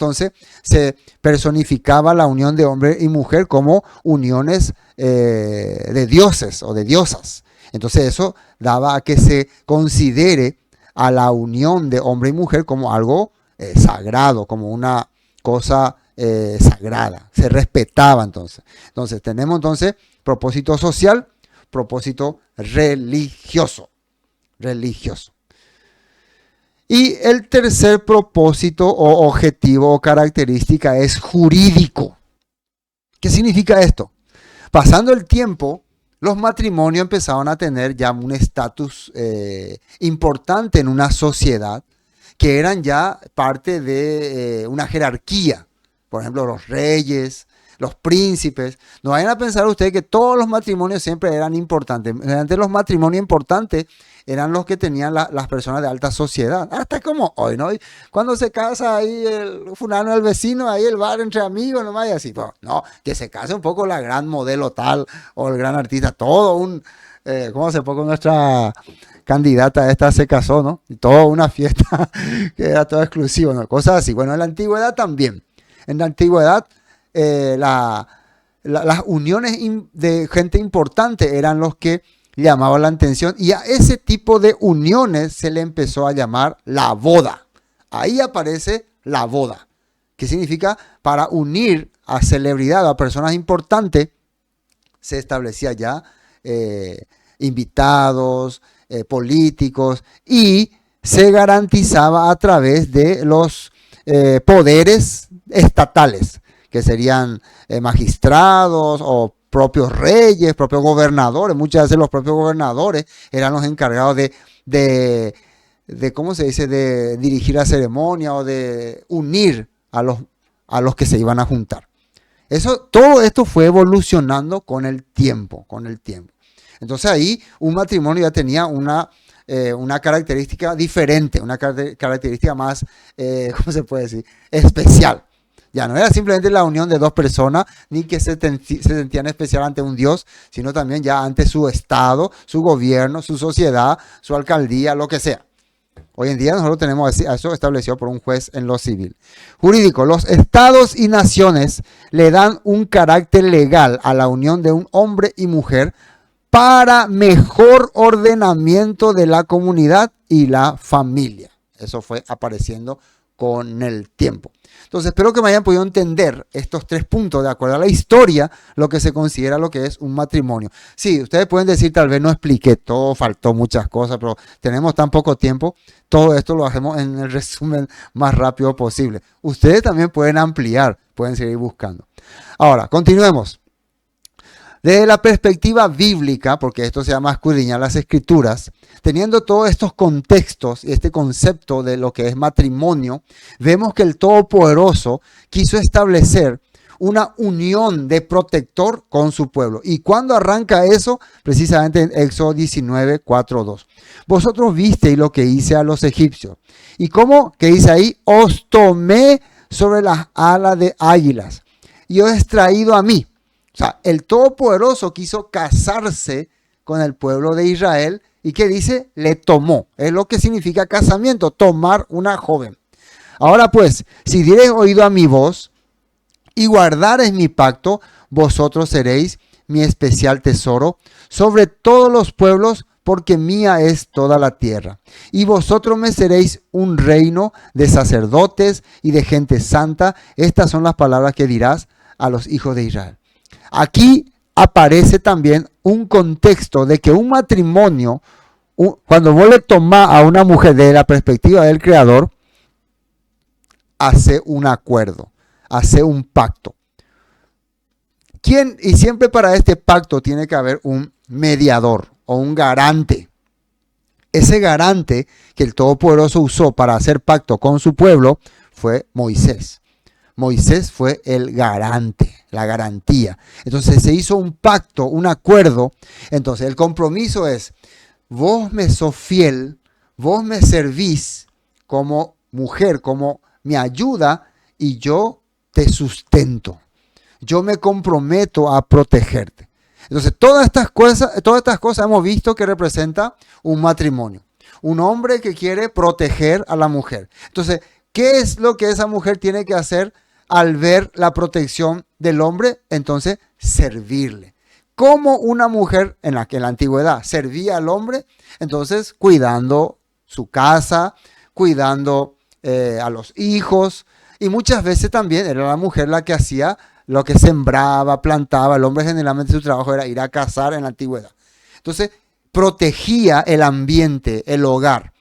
se personificaba la unión de hombre y mujer como uniones de dioses o de diosas. Entonces eso daba a que se considere a la unión de hombre y mujer como algo sagrado, como una cosa sagrada. Se respetaba entonces. Entonces tenemos entonces propósito social, propósito religioso. Religioso. Y el tercer propósito o objetivo o característica es jurídico. ¿Qué significa esto? Pasando el tiempo, los matrimonios empezaron a tener ya un estatus importante en una sociedad, que eran ya parte de una jerarquía. Por ejemplo, los reyes, los príncipes. No vayan a pensar ustedes que todos los matrimonios siempre eran importantes. Antes los matrimonios importantes eran los que tenían las personas de alta sociedad. Hasta como hoy, ¿no? Cuando se casa ahí el fulano del vecino, ahí el bar entre amigos, nomás y así. Pues, no, que se case un poco la gran modelo tal o el gran artista. Todo un... ¿cómo se poco nuestra candidata esta se casó, ¿no? Y toda una fiesta que era todo exclusivo, ¿no? Cosas así. Bueno, en la antigüedad también. En la antigüedad las uniones de gente importante eran los que llamaban la atención, y a ese tipo de uniones se le empezó a llamar la boda. Ahí aparece la boda, que significa para unir a celebridad o a personas importantes. Se establecía ya invitados, políticos, y se garantizaba a través de los poderes estatales, que serían magistrados o propios reyes, propios gobernadores. Muchas veces los propios gobernadores eran los encargados de ¿cómo se dice?, de dirigir la ceremonia o de unir a los que se iban a juntar. Todo esto fue evolucionando con el tiempo, Entonces ahí un matrimonio ya tenía una característica diferente, una característica más, ¿cómo se puede decir?, especial. Ya no era simplemente la unión de dos personas, ni que se sentían especial ante un Dios, sino también ya ante su Estado, su gobierno, su sociedad, su alcaldía, lo que sea. Hoy en día nosotros tenemos eso establecido por un juez en lo civil. Jurídico: los estados y naciones le dan un carácter legal a la unión de un hombre y mujer para mejor ordenamiento de la comunidad y la familia. Eso fue apareciendo con el tiempo. Entonces, espero que me hayan podido entender estos 3 puntos, de acuerdo a la historia, lo que se considera lo que es un matrimonio. Sí, ustedes pueden decir, tal vez no expliqué todo, faltó muchas cosas, pero tenemos tan poco tiempo, todo esto lo hacemos en el resumen más rápido posible. Ustedes también pueden ampliar, pueden seguir buscando. Ahora, continuemos. Desde la perspectiva bíblica, porque esto se llama escudriñar las escrituras, teniendo todos estos contextos y este concepto de lo que es matrimonio, vemos que el Todopoderoso quiso establecer una unión de protector con su pueblo. ¿Y cuándo arranca eso? Precisamente en Éxodo 19, 4, 2. Vosotros visteis lo que hice a los egipcios. ¿Y cómo? ¿Qué dice ahí? Os tomé sobre las alas de águilas y os he traído a mí. O sea, el Todopoderoso quiso casarse con el pueblo de Israel. ¿Y qué dice? Le tomó. Es lo que significa casamiento, tomar una joven. Ahora pues, si diereis oído a mi voz y guardareis mi pacto, vosotros seréis mi especial tesoro sobre todos los pueblos, porque mía es toda la tierra. Y vosotros me seréis un reino de sacerdotes y de gente santa. Estas son las palabras que dirás a los hijos de Israel. Aquí aparece también un contexto de que un matrimonio, cuando vos le tomás a una mujer desde la perspectiva del Creador, hace un acuerdo, hace un pacto. Y siempre para este pacto tiene que haber un mediador o un garante. Ese garante que el Todopoderoso usó para hacer pacto con su pueblo fue Moisés. Moisés fue el garante, la garantía. Entonces se hizo un pacto, un acuerdo. Entonces el compromiso es: vos me sos fiel, vos me servís como mujer, como mi ayuda, y yo te sustento. Yo me comprometo a protegerte. Entonces todas estas cosas hemos visto que representa un matrimonio. Un hombre que quiere proteger a la mujer. Entonces, ¿Qué es lo que esa mujer tiene que hacer al ver la protección del hombre? Entonces, servirle. Como una mujer en la antigüedad servía al hombre, entonces cuidando su casa, cuidando a los hijos, y muchas veces también era la mujer la que hacía lo que sembraba, plantaba. El hombre generalmente su trabajo era ir a cazar en la antigüedad. Entonces, protegía el ambiente, el hogar.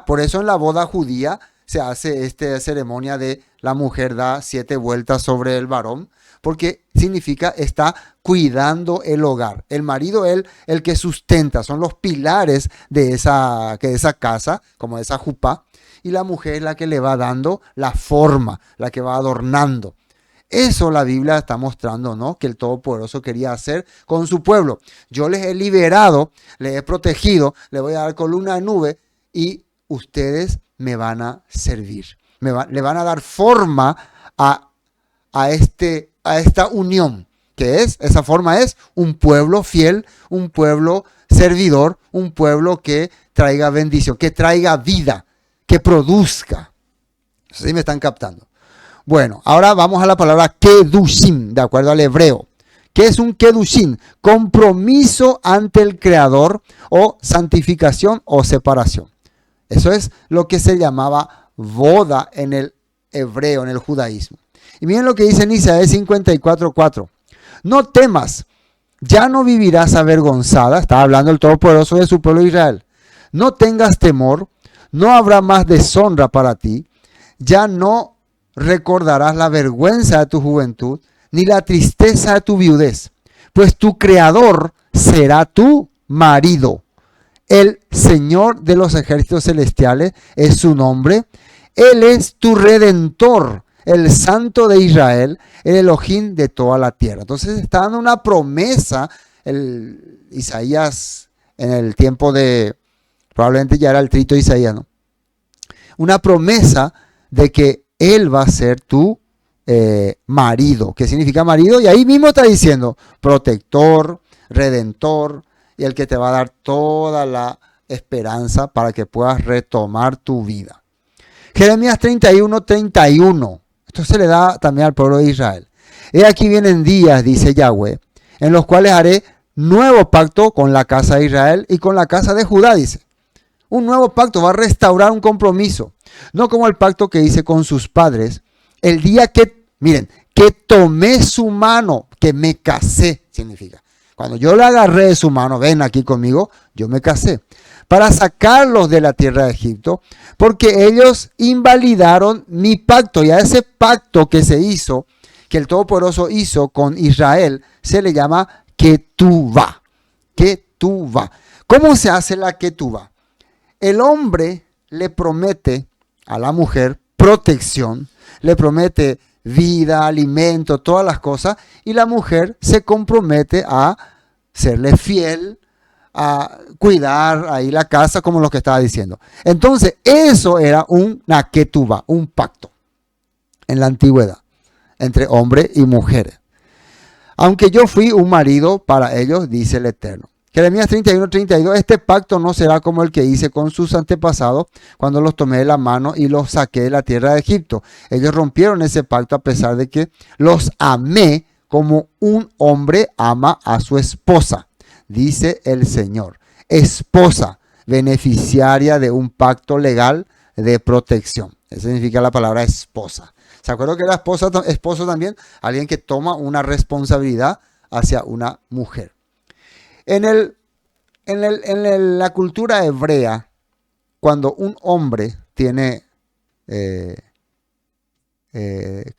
Por eso en la boda judía se hace esta ceremonia de la mujer da 7 vueltas sobre el varón, porque significa está cuidando el hogar. El marido es el que sustenta, son los pilares de esa casa, como de esa jupá, y la mujer es la que le va dando la forma, la que va adornando. Eso la Biblia está mostrando, ¿no? Que el Todopoderoso quería hacer con su pueblo. Yo les he liberado, les he protegido, les voy a dar columna de nube y ustedes me van a servir. Le van a dar forma a esta unión, esa forma es un pueblo fiel, un pueblo servidor, un pueblo que traiga bendición, que traiga vida, que produzca. ¿Sí me están captando? Bueno, ahora vamos a la palabra kedushim, de acuerdo al hebreo. ¿Qué es un kedushim? Compromiso ante el Creador o santificación o separación. Eso es lo que se llamaba boda en el hebreo, en el judaísmo. Y miren lo que dice en Isaías 54:4. No temas, ya no vivirás avergonzada. Está hablando el Todopoderoso de su pueblo Israel. No tengas temor, no habrá más deshonra para ti. Ya no recordarás la vergüenza de tu juventud, ni la tristeza de tu viudez. Pues tu Creador será tu marido. El Señor de los ejércitos celestiales es su nombre. Él es tu Redentor, el Santo de Israel, el Elohim de toda la tierra. Entonces está dando una promesa, Isaías en el tiempo de, probablemente ya era el trito de Isaías, ¿no? Una promesa de que Él va a ser tu marido. ¿Qué significa marido? Y ahí mismo está diciendo protector, redentor, y el que te va a dar toda la esperanza para que puedas retomar tu vida. Jeremías 31:31. Esto se le da también al pueblo de Israel. He aquí vienen días, dice Yahweh, en los cuales haré nuevo pacto con la casa de Israel y con la casa de Judá, dice. Un nuevo pacto, va a restaurar un compromiso. No como el pacto que hice con sus padres. El día que, miren, que tomé su mano, que me casé, significa. Cuando yo le agarré de su mano, ven aquí conmigo, yo me casé. Para sacarlos de la tierra de Egipto, porque ellos invalidaron mi pacto. Y a ese pacto que se hizo, que el Todopoderoso hizo con Israel, se le llama ketubá. Ketubá. ¿Cómo se hace la ketubá? El hombre le promete a la mujer protección, le promete vida, alimento, todas las cosas, y la mujer se compromete a serle fiel, a cuidar ahí la casa, como lo que estaba diciendo. Entonces, eso era una ketubá, un pacto en la antigüedad entre hombre y mujer. Aunque yo fui un marido para ellos, dice el Eterno. Jeremías 31:32, este pacto no será como el que hice con sus antepasados cuando los tomé de la mano y los saqué de la tierra de Egipto. Ellos rompieron ese pacto a pesar de que los amé como un hombre ama a su esposa, dice el Señor. Esposa, beneficiaria de un pacto legal de protección. Eso significa la palabra esposa. ¿Se acuerdan que era esposo también? Alguien que toma una responsabilidad hacia una mujer. En la cultura hebrea, cuando un hombre tiene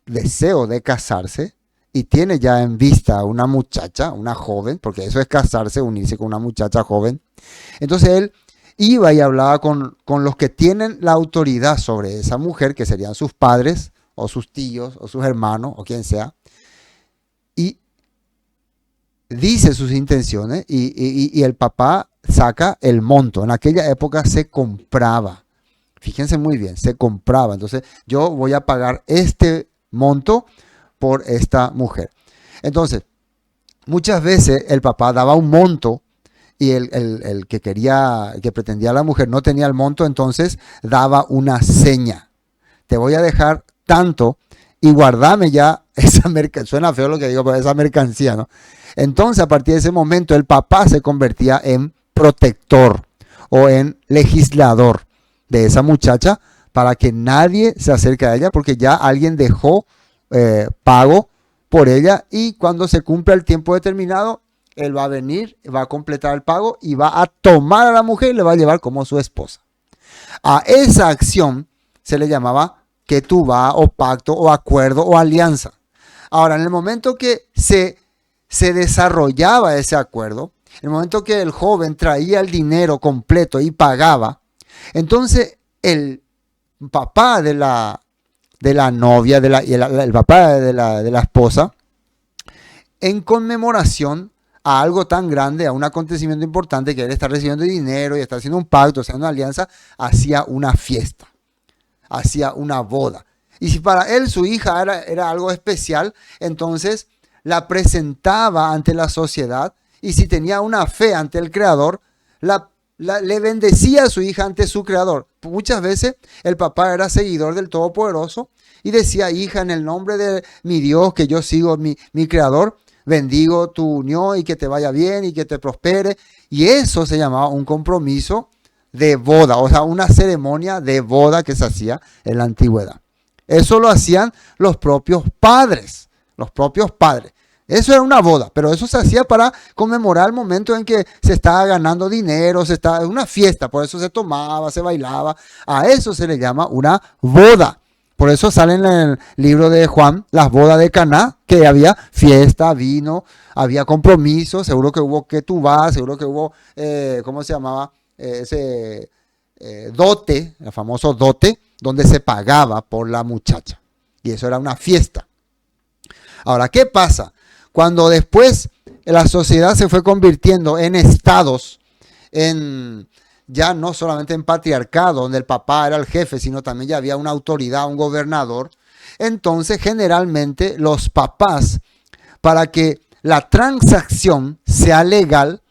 deseo de casarse y tiene ya en vista una muchacha, una joven, porque eso es casarse, unirse con una muchacha joven, entonces él iba y hablaba con los que tienen la autoridad sobre esa mujer, que serían sus padres o sus tíos o sus hermanos o quien sea, y dice sus intenciones y el papá saca el monto. En aquella época se compraba. Fíjense muy bien, se compraba. Entonces, yo voy a pagar este monto por esta mujer. Entonces, muchas veces el papá daba un monto y el que pretendía a la mujer no tenía el monto, entonces daba una seña. te voy a dejar tanto y guardame ya esa mercancía. Suena feo lo que digo, pero esa mercancía, ¿no? Entonces, a partir de ese momento, el papá se convertía en protector o en legislador de esa muchacha para que nadie se acerque a ella, porque ya alguien dejó pago por ella, y cuando se cumpla el tiempo determinado, él va a venir, va a completar el pago y va a tomar a la mujer y le va a llevar como su esposa. A esa acción se le llamaba ketubá o pacto o acuerdo o alianza. Ahora, en el momento que se desarrollaba ese acuerdo, en el momento que el joven traía el dinero completo y pagaba, entonces el papá de la novia, el papá de la esposa, en conmemoración a algo tan grande, a un acontecimiento importante, que él está recibiendo dinero y está haciendo un pacto, haciendo una alianza, hacía una fiesta, hacía una boda. Y si para él su hija era algo especial, entonces la presentaba ante la sociedad, y si tenía una fe ante el Creador, le bendecía a su hija ante su Creador. Muchas veces el papá era seguidor del Todopoderoso y decía: hija, en el nombre de mi Dios, que yo sigo mi Creador, bendigo tu unión y que te vaya bien y que te prospere. Y eso se llamaba un compromiso de boda, o sea, una ceremonia de boda que se hacía en la antigüedad. Eso lo hacían los propios padres, Eso era una boda, pero eso se hacía para conmemorar el momento en que se estaba ganando dinero, una fiesta, por eso se tomaba, se bailaba. A eso se le llama una boda. Por eso sale en el libro de Juan las bodas de Caná, que había fiesta, vino, había compromiso, seguro que hubo ketubá, seguro que hubo, ¿cómo se llamaba? Ese dote, el famoso dote, donde se pagaba por la muchacha. Y eso era una fiesta. Ahora, ¿qué pasa? Cuando después la sociedad se fue convirtiendo en estados, ya no solamente en patriarcado, donde el papá era el jefe, sino también ya había una autoridad, un gobernador. Entonces, generalmente, los papás, para que la transacción sea legal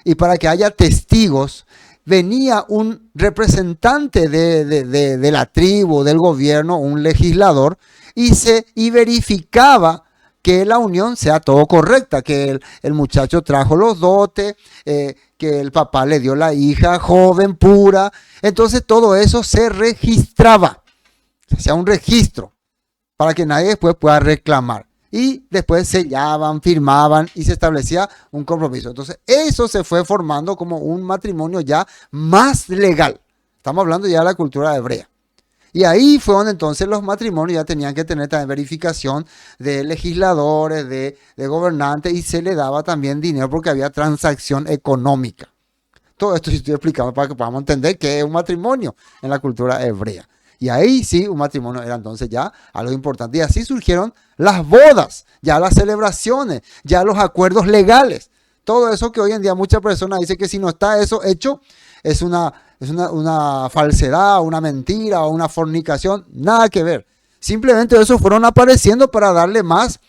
y para que haya testigos, venía un representante de la tribu, del gobierno, un legislador, y verificaba que la unión sea todo correcta, que el muchacho trajo los dotes, que el papá le dio la hija joven, pura. Entonces todo eso se registraba, se hacía un registro para que nadie después pueda reclamar. Y después sellaban, firmaban y se establecía un compromiso. Entonces eso se fue formando como un matrimonio ya más legal. Estamos hablando ya de la cultura hebrea. Y ahí fue donde entonces los matrimonios ya tenían que tener también verificación de legisladores, de gobernantes, y se le daba también dinero porque había transacción económica. Todo esto estoy explicando para que podamos entender qué es un matrimonio en la cultura hebrea. Y ahí sí, un matrimonio era entonces ya algo importante. Y así surgieron las bodas, ya las celebraciones, ya los acuerdos legales. Todo eso que hoy en día muchas personas dicen que si no está eso hecho, es una falsedad, una mentira o una fornicación. Nada que ver. Simplemente eso fueron apareciendo para darle más,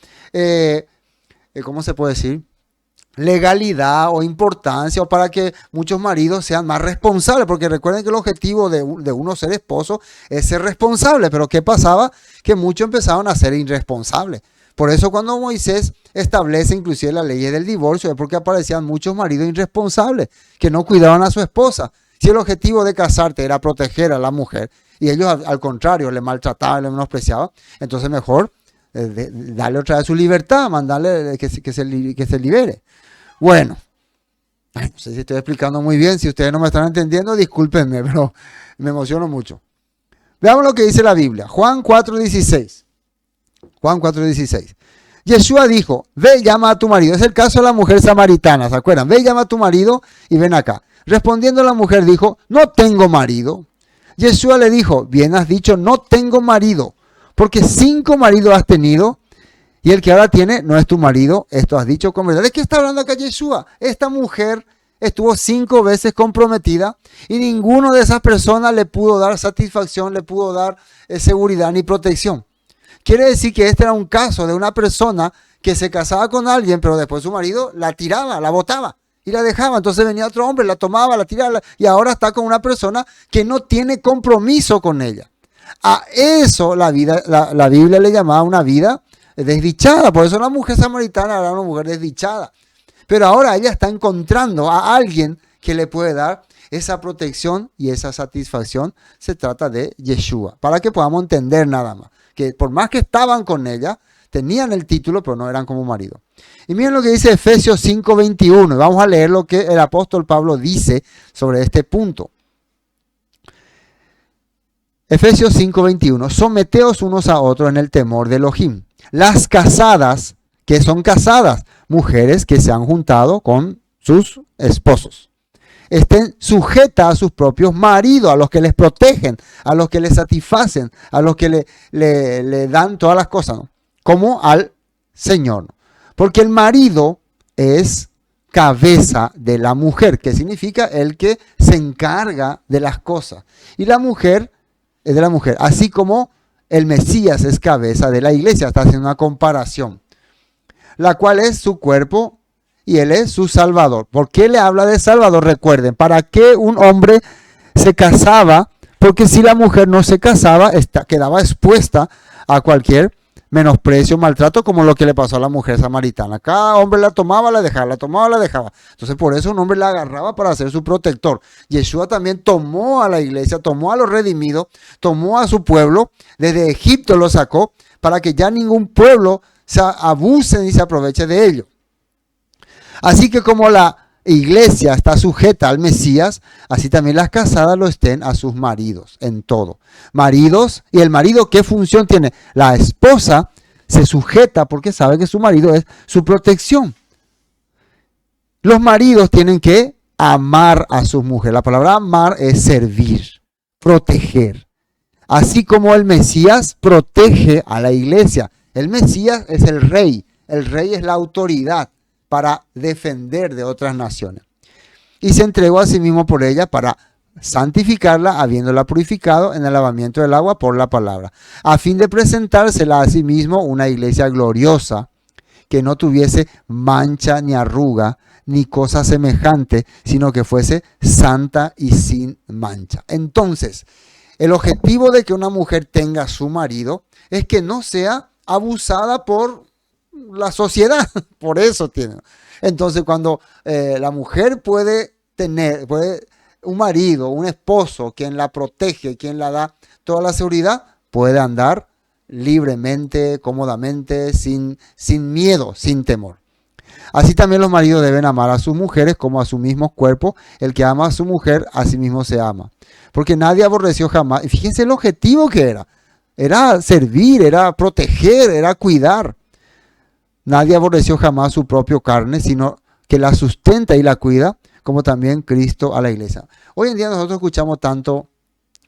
¿cómo se puede decir? Legalidad o importancia, o para que muchos maridos sean más responsables, porque recuerden que el objetivo de uno ser esposo es ser responsable. Pero ¿qué pasaba? Que muchos empezaron a ser irresponsables. Por eso cuando Moisés establece inclusive las leyes del divorcio, es porque aparecían muchos maridos irresponsables que no cuidaban a su esposa. Si el objetivo de casarte era proteger a la mujer y ellos al contrario le maltrataban, le menospreciaban, entonces mejor darle otra vez su libertad, mandarle que se libere. Bueno, no sé si estoy explicando muy bien. Si ustedes no me están entendiendo, discúlpenme, pero me emociono mucho. Veamos lo que dice la Biblia. Juan 4:16. Juan 4:16. Yeshua dijo: ve y llama a tu marido. Es el caso de la mujer samaritana, ¿se acuerdan? Ve y llama a tu marido y ven acá. Respondiendo la mujer dijo: no tengo marido. Yeshua le dijo: bien has dicho, no tengo marido, porque 5 maridos has tenido, y el que ahora tiene no es tu marido. Esto has dicho con verdad. ¿De qué está hablando acá Yeshua? Esta mujer estuvo 5 veces comprometida y ninguno de esas personas le pudo dar satisfacción, le pudo dar seguridad ni protección. Quiere decir que este era un caso de una persona que se casaba con alguien, pero después su marido la tiraba, la botaba y la dejaba. Entonces venía otro hombre, la tomaba, la tiraba, y ahora está con una persona que no tiene compromiso con ella. A eso la Biblia le llamaba una vida desdichada. Por eso la mujer samaritana era una mujer desdichada. Pero ahora ella está encontrando a alguien que le puede dar esa protección y esa satisfacción. Se trata de Yeshua. Para que podamos entender nada más. Que por más que estaban con ella, tenían el título, pero no eran como marido. Y miren lo que dice Efesios 5:21. Vamos a leer lo que el apóstol Pablo dice sobre este punto. Efesios 5:21. Someteos unos a otros en el temor de Elohim. Las casadas, que son casadas, mujeres que se han juntado con sus esposos, estén sujetas a sus propios maridos, a los que les protegen, a los que les satisfacen, a los que le dan todas las cosas, ¿no? Como al Señor. Porque el marido es cabeza de la mujer, que significa el que se encarga de las cosas. Y la mujer es de la mujer, así como el Mesías es cabeza de la iglesia. Está haciendo una comparación, la cual es su cuerpo y él es su salvador. ¿Por qué le habla de salvador? Recuerden, ¿para qué un hombre se casaba? Porque si la mujer no se casaba, quedaba expuesta a cualquier menosprecio, maltrato, como lo que le pasó a la mujer samaritana. Cada hombre la tomaba, la dejaba, la tomaba, la dejaba. Entonces por eso un hombre la agarraba para ser su protector. Yeshua también tomó a la iglesia, tomó a los redimidos, tomó a su pueblo, desde Egipto lo sacó, para que ya ningún pueblo se abuse ni se aproveche de ello. Así que como la iglesia está sujeta al Mesías, así también las casadas lo estén a sus maridos en todo. Maridos, y el marido, ¿qué función tiene? La esposa se sujeta porque sabe que su marido es su protección. Los maridos tienen que amar a sus mujeres. La palabra amar es servir, proteger. Así como el Mesías protege a la iglesia. El Mesías es el rey es la autoridad para defender de otras naciones. Y se entregó a sí mismo por ella para santificarla, habiéndola purificado en el lavamiento del agua por la palabra, a fin de presentársela a sí mismo una iglesia gloriosa, que no tuviese mancha ni arruga, ni cosa semejante, sino que fuese santa y sin mancha. Entonces, el objetivo de que una mujer tenga a su marido es que no sea abusada por la sociedad. Por eso tiene. Entonces, cuando la mujer puede tener un marido, un esposo, quien la protege, quien la da toda la seguridad, puede andar libremente, cómodamente, sin miedo, sin temor. Así también los maridos deben amar a sus mujeres como a su mismo cuerpo. El que ama a su mujer, a sí mismo se ama. Porque nadie aborreció jamás. Y fíjense el objetivo que era. Era servir, era proteger, era cuidar. Nadie aborreció jamás su propia carne, sino que la sustenta y la cuida, como también Cristo a la iglesia. Hoy en día nosotros escuchamos tanto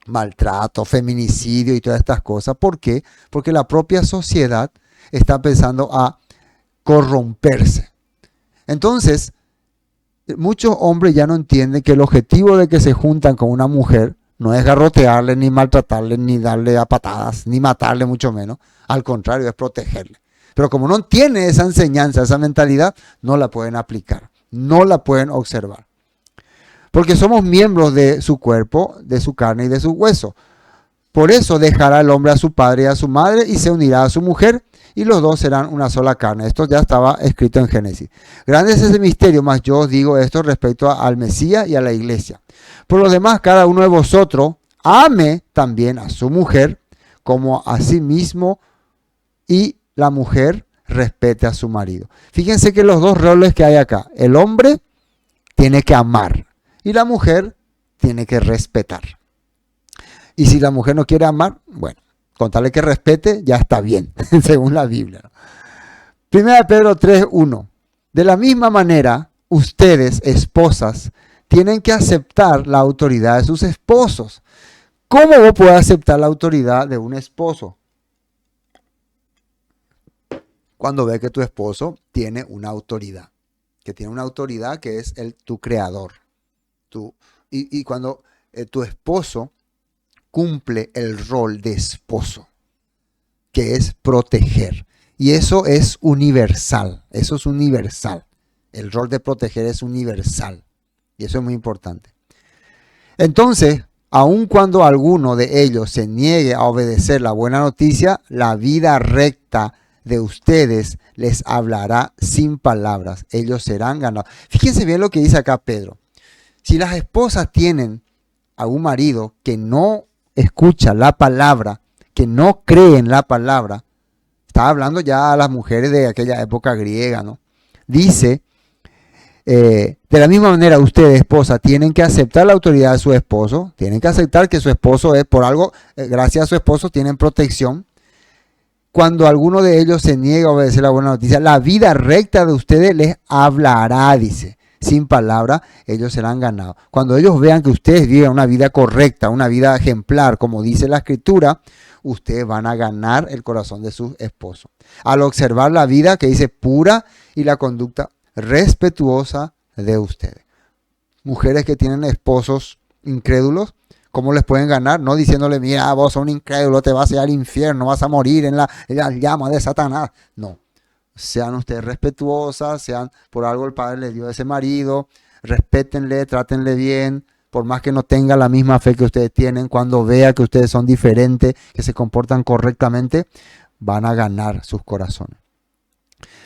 maltrato, feminicidio y todas estas cosas. ¿Por qué? Porque la propia sociedad está empezando a corromperse. Entonces, muchos hombres ya no entienden que el objetivo de que se juntan con una mujer no es garrotearle, ni maltratarle, ni darle a patadas, ni matarle, mucho menos. Al contrario, es protegerle. Pero como no tiene esa enseñanza, esa mentalidad, no la pueden aplicar, no la pueden observar. Porque somos miembros de su cuerpo, de su carne y de su hueso. Por eso dejará el hombre a su padre y a su madre y se unirá a su mujer, y los dos serán una sola carne. Esto ya estaba escrito en Génesis. Grande es ese misterio, mas yo os digo esto respecto al Mesías y a la iglesia. Por lo demás, cada uno de vosotros ame también a su mujer como a sí mismo, y la mujer respete a su marido. Fíjense que los dos roles que hay acá, el hombre tiene que amar y la mujer tiene que respetar. Y si la mujer no quiere amar, bueno, con tal de que respete, ya está bien, según la Biblia. 1 Pedro 3:1. De la misma manera, ustedes, esposas, tienen que aceptar la autoridad de sus esposos. ¿Cómo vos podés aceptar la autoridad de un esposo? Cuando ve que tu esposo tiene una autoridad, que es tu creador. Y cuando tu esposo cumple el rol de esposo, que es proteger. Y eso es universal, El rol de proteger es universal. Y eso es muy importante. Entonces, Aun cuando alguno de ellos se niegue a obedecer la buena noticia, la vida recta de ustedes les hablará sin palabras. Ellos serán ganados. Fíjense bien lo que dice acá Pedro. Si las esposas tienen a un marido que no escucha la palabra, que no cree en la palabra, está hablando ya a las mujeres de aquella época griega, ¿no? Dice, de la misma manera ustedes, esposas, tienen que aceptar la autoridad de su esposo, tienen que aceptar que su esposo es por algo, gracias a su esposo tienen protección. Cuando alguno de ellos se niega a obedecer la buena noticia, la vida recta de ustedes les hablará, dice. Sin palabra, ellos serán ganados. Cuando ellos vean que ustedes viven una vida correcta, una vida ejemplar, como dice la Escritura, ustedes van a ganar el corazón de sus esposos. Al observar la vida que dice pura y la conducta respetuosa de ustedes. Mujeres que tienen esposos incrédulos, ¿cómo les pueden ganar? No diciéndole, mira, vos sos un incrédulo, te vas a ir al infierno, vas a morir en la llama de Satanás. No. Sean ustedes respetuosas, sean por algo el Padre les dio a ese marido, respétenle, trátenle bien, por más que no tenga la misma fe que ustedes tienen, cuando vea que ustedes son diferentes, que se comportan correctamente, van a ganar sus corazones.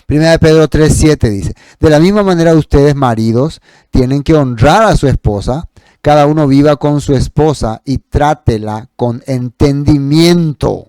Primera de Pedro 3:7 dice, de la misma manera ustedes, maridos, tienen que honrar a su esposa, cada uno viva con su esposa y trátela con entendimiento.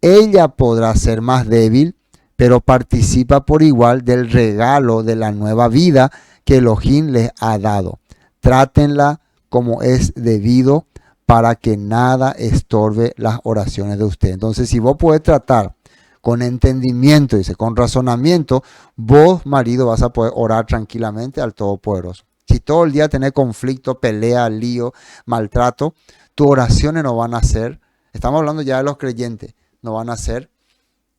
Ella podrá ser más débil, pero participa por igual del regalo de la nueva vida que Elohim les ha dado. Trátenla como es debido para que nada estorbe las oraciones de ustedes. Entonces, si vos podés tratar con entendimiento, dice, con razonamiento, vos, marido, vas a poder orar tranquilamente al Todopoderoso. Si todo el día tenés conflicto, pelea, lío, maltrato, tus oraciones no van a ser, estamos hablando ya de los creyentes, no van a ser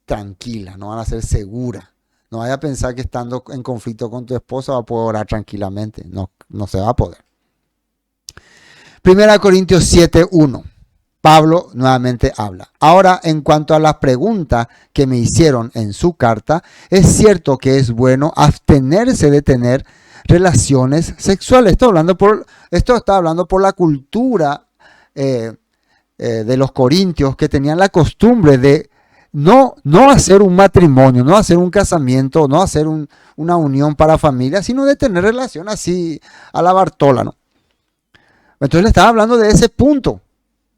tranquilas, no van a ser seguras. No vaya a pensar que estando en conflicto con tu esposa va a poder orar tranquilamente. No, no se va a poder. 1 Corintios 7:1. Pablo nuevamente habla. Ahora, en cuanto a las preguntas que me hicieron en su carta, es cierto que es bueno abstenerse de tener relaciones sexuales. Esto está hablando por la cultura de los corintios, que tenían la costumbre de no hacer un matrimonio, no hacer un casamiento, no hacer una unión para familia, sino de tener relación así a la Bartola, ¿no? Entonces le estaba hablando de ese punto,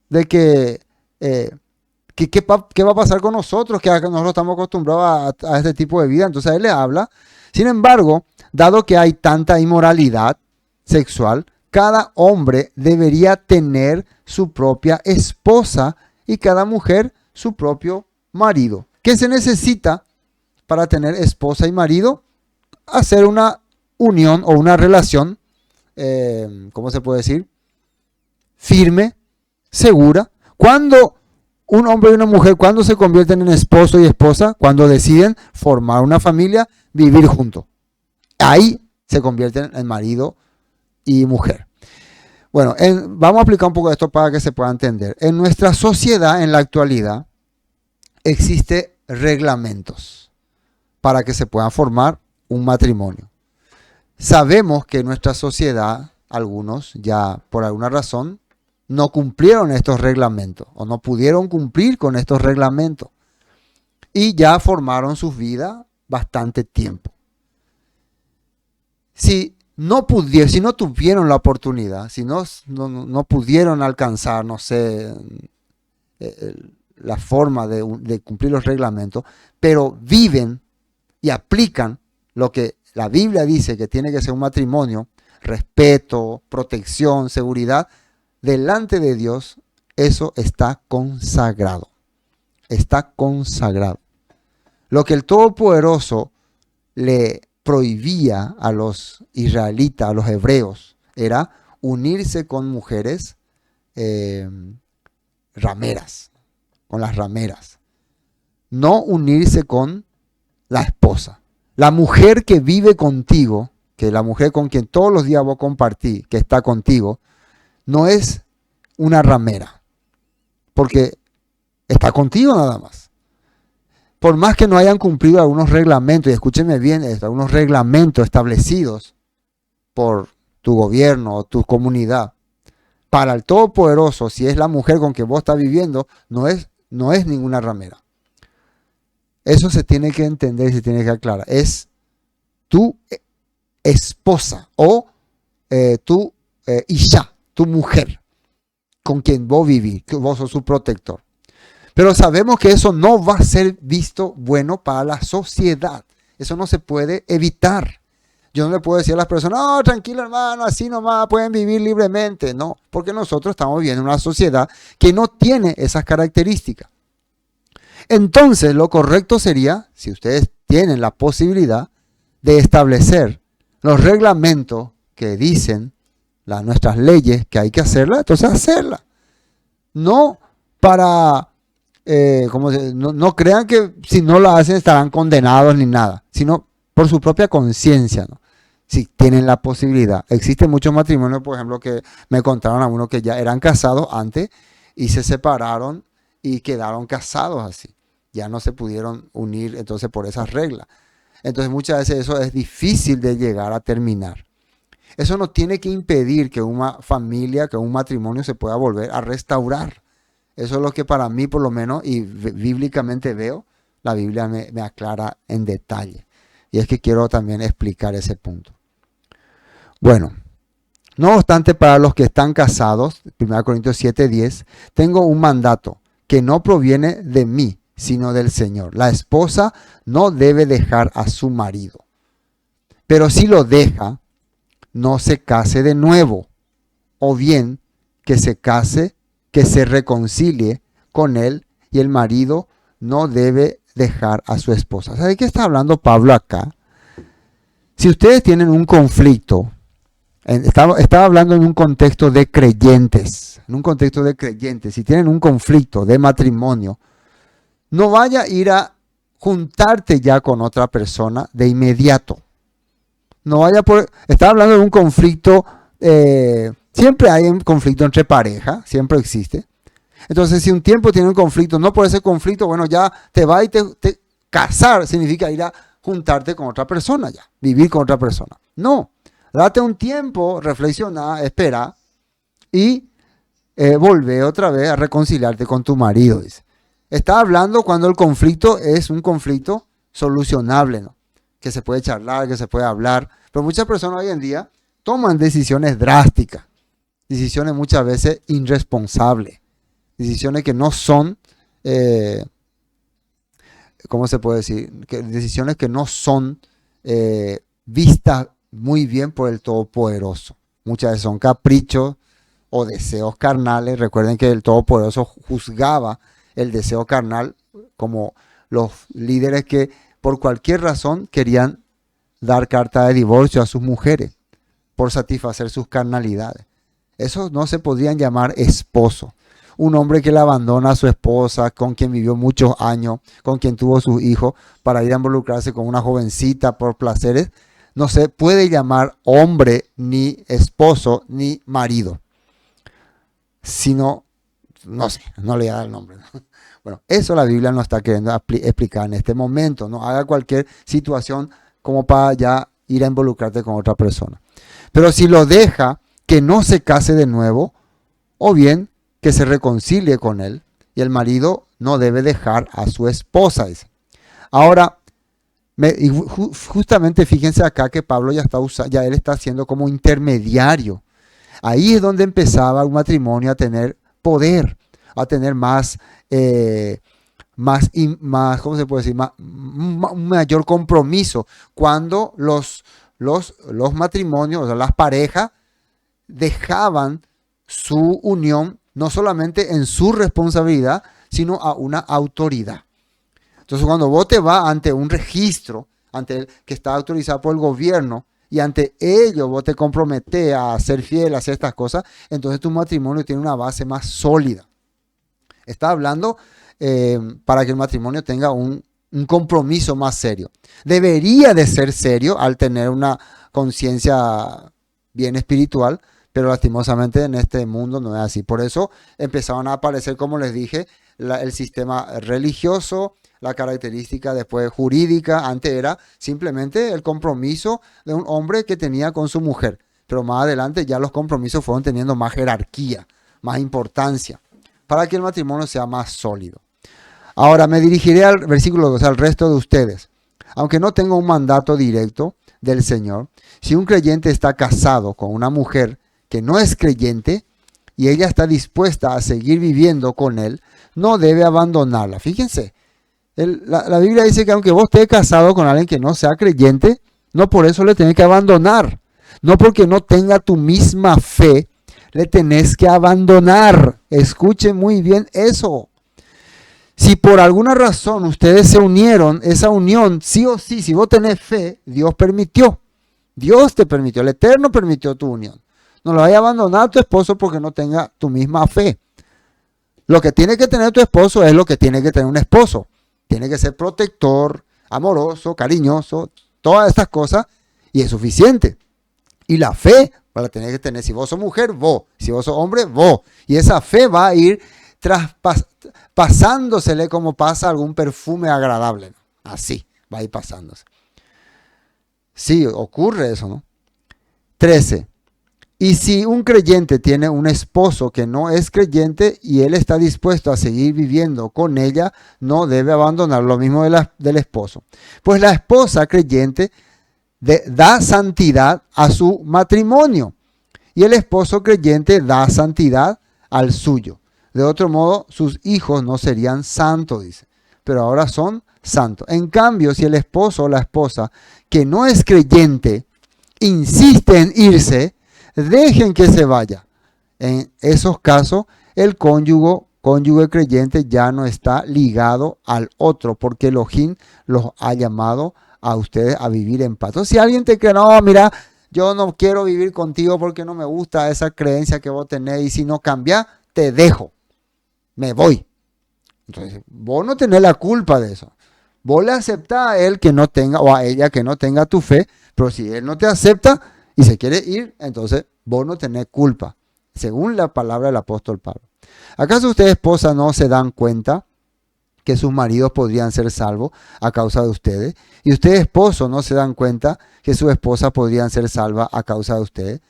de que qué va a pasar con nosotros, que nosotros estamos acostumbrados a este tipo de vida. Entonces él le habla. Sin embargo, dado que hay tanta inmoralidad sexual, cada hombre debería tener su propia esposa y cada mujer su propio marido. ¿Qué se necesita para tener esposa y marido? Hacer una unión o una relación, ¿cómo se puede decir? Firme, segura. Cuando un hombre y una mujer, cuando se convierten en esposo y esposa, cuando deciden formar una familia, vivir juntos. Ahí se convierten en marido y mujer. Bueno, vamos a aplicar un poco de esto para que se pueda entender. En nuestra sociedad, en la actualidad, existen reglamentos para que se pueda formar un matrimonio. Sabemos que en nuestra sociedad, algunos ya por alguna razón no cumplieron estos reglamentos o no pudieron cumplir con estos reglamentos y ya formaron sus vidas bastante tiempo. Si no tuvieron la oportunidad, si no pudieron alcanzar, no sé, la forma de cumplir los reglamentos, pero viven y aplican lo que la Biblia dice que tiene que ser un matrimonio, respeto, protección, seguridad, delante de Dios, eso está consagrado. Está consagrado. Lo que el Todopoderoso le prohibía a los israelitas, a los hebreos, era unirse con mujeres rameras, con las rameras. No unirse con la esposa. La mujer que vive contigo, que la mujer con quien todos los días vos compartís, que está contigo, no es una ramera, porque está contigo nada más. Por más que no hayan cumplido algunos reglamentos, y escúcheme bien esto, algunos reglamentos establecidos por tu gobierno o tu comunidad, para el Todopoderoso, si es la mujer con que vos estás viviendo, no es ninguna ramera. Eso se tiene que entender y se tiene que aclarar. Es tu esposa o tu isha, tu mujer, con quien vos vivís, que vos sos su protector. Pero sabemos que eso no va a ser visto bueno para la sociedad. Eso no se puede evitar. Yo no le puedo decir a las personas, no, tranquilo hermano, así nomás pueden vivir libremente. No, porque nosotros estamos viviendo en una sociedad que no tiene esas características. Entonces, lo correcto sería, si ustedes tienen la posibilidad de establecer los reglamentos que dicen nuestras leyes que hay que hacerla, entonces hacerla. No para, no crean que si no lo hacen estarán condenados ni nada, sino por su propia conciencia, ¿no? Si tienen la posibilidad. Existen muchos matrimonios, por ejemplo, que me contaron a uno que ya eran casados antes y se separaron y quedaron casados así. Ya no se pudieron unir entonces por esas reglas. Entonces muchas veces eso es difícil de llegar a terminar. Eso no tiene que impedir que una familia, que un matrimonio se pueda volver a restaurar. Eso es lo que para mí por lo menos, y bíblicamente veo, la Biblia me aclara en detalle. Y es que quiero también explicar ese punto. Bueno, no obstante, para los que están casados, 1 Corintios 7:10, tengo un mandato que no proviene de mí, sino del Señor. La esposa no debe dejar a su marido. Pero si lo deja, no se case de nuevo. O bien que se case, que se reconcilie con él, y el marido no debe dejar a su esposa. ¿Sabe qué está hablando Pablo acá? Si ustedes tienen un conflicto, estaba hablando en un contexto de creyentes, si tienen un conflicto de matrimonio, no vaya a ir a juntarte ya con otra persona de inmediato. No vaya está hablando de un conflicto, siempre hay un conflicto entre pareja, siempre existe. Entonces, si un tiempo tiene un conflicto, no por ese conflicto, bueno, ya te va y te casar significa ir a juntarte con otra persona ya, vivir con otra persona. No, date un tiempo, reflexiona, espera y volver otra vez a reconciliarte con tu marido, dice. Está hablando cuando el conflicto es un conflicto solucionable, ¿no? Que se puede charlar, que se puede hablar. Pero muchas personas hoy en día toman decisiones drásticas, decisiones muchas veces irresponsables, decisiones que no son, ¿cómo se puede decir? Decisiones que no son vistas muy bien por el Todopoderoso. Muchas veces son caprichos o deseos carnales. Recuerden que el Todopoderoso juzgaba el deseo carnal como los líderes que por cualquier razón querían dar carta de divorcio a sus mujeres por satisfacer sus carnalidades. Esos no se podrían llamar esposo. Un hombre que le abandona a su esposa, con quien vivió muchos años, con quien tuvo sus hijos, para ir a involucrarse con una jovencita por placeres, no se puede llamar hombre, ni esposo, ni marido. Sino, no sé, no le da el nombre, ¿no? Bueno, eso la Biblia no está queriendo explicar en este momento. No haga cualquier situación como para ya ir a involucrarte con otra persona. Pero si lo deja, que no se case de nuevo, o bien que se reconcilie con él, y el marido no debe dejar a su esposa, dice. Ahora, justamente fíjense acá que Pablo ya él está siendo como intermediario. Ahí es donde empezaba un matrimonio a tener poder, a tener más, ¿cómo se puede decir? Un mayor compromiso. Cuando los matrimonios, o sea, las parejas, dejaban su unión no solamente en su responsabilidad, sino a una autoridad. Entonces, cuando vos te vas ante un registro, que está autorizado por el gobierno, y ante ello vos te comprometes a ser fiel, a hacer estas cosas, entonces tu matrimonio tiene una base más sólida. Está hablando para que el matrimonio tenga un compromiso más serio. Debería de ser serio al tener una conciencia bien espiritual, pero lastimosamente en este mundo no es así. Por eso empezaron a aparecer, como les dije, el sistema religioso, la característica después jurídica. Antes era simplemente el compromiso de un hombre que tenía con su mujer. pero más adelante ya los compromisos fueron teniendo más jerarquía, más importancia, para que el matrimonio sea más sólido. Ahora me dirigiré al versículo 2, al resto de ustedes. Aunque no tengo un mandato directo del Señor, si un creyente está casado con una mujer que no es creyente y ella está dispuesta a seguir viviendo con él, no debe abandonarla. Fíjense, la Biblia dice que aunque vos estés casado con alguien que no sea creyente, no por eso le tenés que abandonar. No porque no tenga tu misma fe, le tenés que abandonar. Escuchen muy bien eso. Si por alguna razón ustedes se unieron, esa unión, sí o sí, si vos tenés fe, Dios permitió. Dios te permitió, el Eterno permitió tu unión. No lo vayas a abandonar a tu esposo porque no tenga tu misma fe. Lo que tiene que tener tu esposo es lo que tiene que tener un esposo. Tiene que ser protector, amoroso, cariñoso, todas estas cosas, y es suficiente. Y la fe la tener que tener. Si vos sos mujer, vos. Si vos sos hombre, vos. Y esa fe va a ir pasándosele como pasa algún perfume agradable, ¿no? Así, va a ir pasándose. Sí, ocurre eso, ¿no? 13. Y si un creyente tiene un esposo que no es creyente y él está dispuesto a seguir viviendo con ella, no debe abandonar. Lo mismo del esposo. Pues la esposa creyente da santidad a su matrimonio y el esposo creyente da santidad al suyo. De otro modo, sus hijos no serían santos, dice, pero ahora son santos. En cambio, si el esposo o la esposa que no es creyente insiste en irse, dejen que se vaya. En esos casos, el cónyuge creyente ya no está ligado al otro, porque Elohim los ha llamado a ustedes a vivir en paz. Entonces, si alguien te cree, no, mira, yo no quiero vivir contigo porque no me gusta esa creencia que vos tenés, y si no cambias, te dejo, me voy. Entonces, vos no tenés la culpa de eso. Vos le aceptás a él que no tenga, o a ella que no tenga tu fe, pero si él no te acepta y se quiere ir, entonces vos no tenés culpa, según la palabra del apóstol Pablo. ¿Acaso ustedes, esposas, no se dan cuenta que sus maridos podrían ser salvos a causa de ustedes? Y ustedes, esposos, no se dan cuenta que sus esposas podrían ser salvas a causa de ustedes.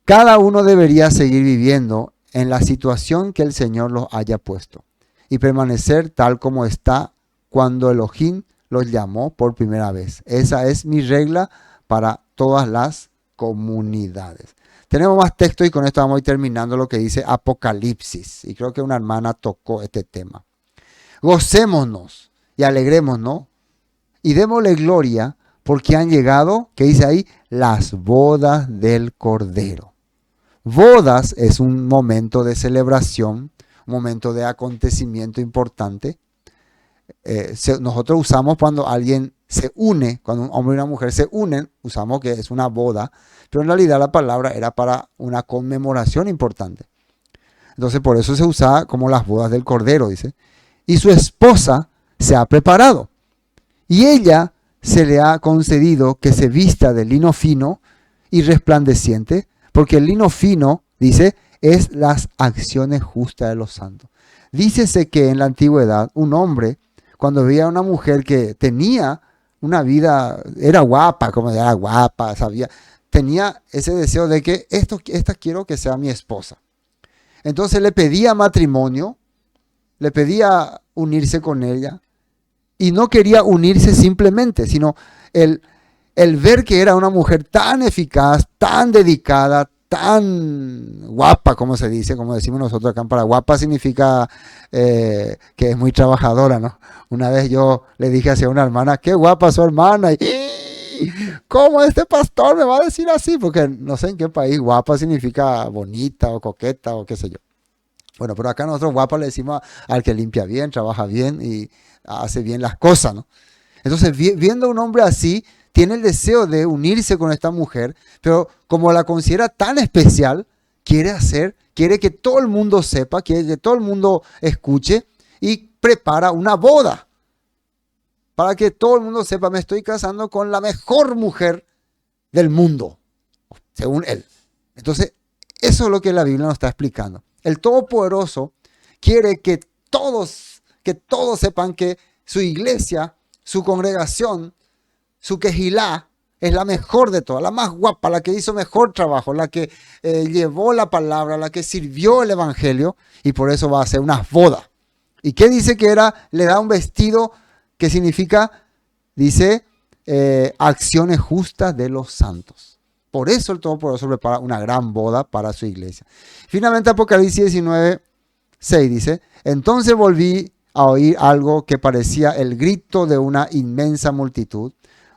Cada uno debería seguir viviendo en la situación que el Señor los haya puesto y permanecer tal como está cuando Elohim los llamó por primera vez. Esa es mi regla para todas las comunidades. Tenemos más texto y con esto vamos a ir terminando lo que dice Apocalipsis. Y creo que una hermana tocó este tema. Gocémonos y alegrémonos y démosle gloria porque han llegado, ¿qué dice ahí? Las bodas del Cordero. Bodas es un momento de celebración, un momento de acontecimiento importante. Nosotros usamos cuando alguien se une, cuando un hombre y una mujer se unen, usamos que es una boda, pero en realidad la palabra era para una conmemoración importante. Entonces por eso se usaba como las bodas del Cordero, dice. Y su esposa se ha preparado. Y ella se le ha concedido que se vista de lino fino y resplandeciente, porque el lino fino, dice, es las acciones justas de los santos. Dícese que en la antigüedad un hombre, cuando veía a una mujer que tenía una vida, era guapa, como era guapa, sabía, tenía ese deseo de que esta quiero que sea mi esposa. Entonces le pedía matrimonio, le pedía unirse con ella, y no quería unirse simplemente, sino el ver que era una mujer tan eficaz, tan dedicada, tan guapa, como se dice, como decimos nosotros acá en Paraguay. Guapa significa que es muy trabajadora, ¿no? Una vez yo le dije hacia una hermana, qué guapa su hermana, y ¿cómo este pastor me va a decir así? Porque no sé en qué país guapa significa bonita o coqueta o qué sé yo. Bueno, pero acá nosotros guapa le decimos al que limpia bien, trabaja bien y hace bien las cosas, ¿no? Entonces, viendo a un hombre así, tiene el deseo de unirse con esta mujer, pero como la considera tan especial, quiere que todo el mundo sepa, quiere que todo el mundo escuche y prepara una boda. Para que todo el mundo sepa, me estoy casando con la mejor mujer del mundo, según él. Entonces, eso es lo que la Biblia nos está explicando. El Todopoderoso quiere que todos sepan que su iglesia, su congregación, su quejilá, es la mejor de todas, la más guapa, la que hizo mejor trabajo, la que llevó la palabra, la que sirvió el evangelio, y por eso va a hacer unas bodas. ¿Y qué dice que era? Le da un vestido que significa, dice, acciones justas de los santos. Por eso el Todopoderoso prepara una gran boda para su iglesia. Finalmente Apocalipsis 19, 6 dice, entonces volví a oír algo que parecía el grito de una inmensa multitud,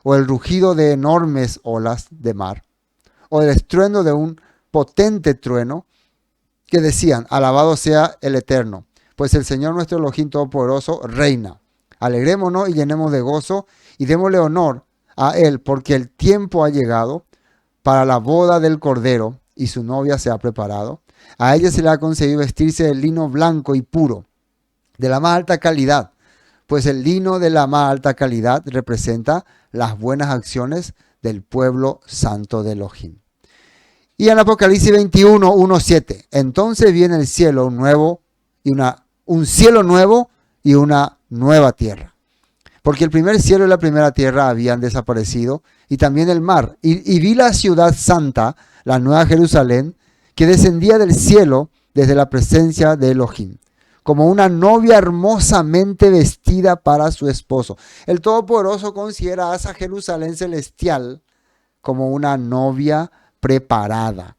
o el rugido de enormes olas de mar, o el estruendo de un potente trueno, que decían, alabado sea el Eterno, pues el Señor nuestro Elohim Todopoderoso reina. Alegrémonos y llenemos de gozo y démosle honor a Él, porque el tiempo ha llegado para la boda del Cordero y su novia se ha preparado. A ella se le ha concedido vestirse de lino blanco y puro, de la más alta calidad, pues el lino de la más alta calidad representa las buenas acciones del pueblo santo de Elohim. Y en Apocalipsis 21, 1, 7, entonces viene el cielo nuevo y un cielo nuevo y una nueva tierra. Porque el primer cielo y la primera tierra habían desaparecido, y también el mar. Y vi la ciudad santa, la nueva Jerusalén, que descendía del cielo desde la presencia de Elohim, como una novia hermosamente vestida para su esposo. El Todopoderoso considera a esa Jerusalén celestial como una novia preparada.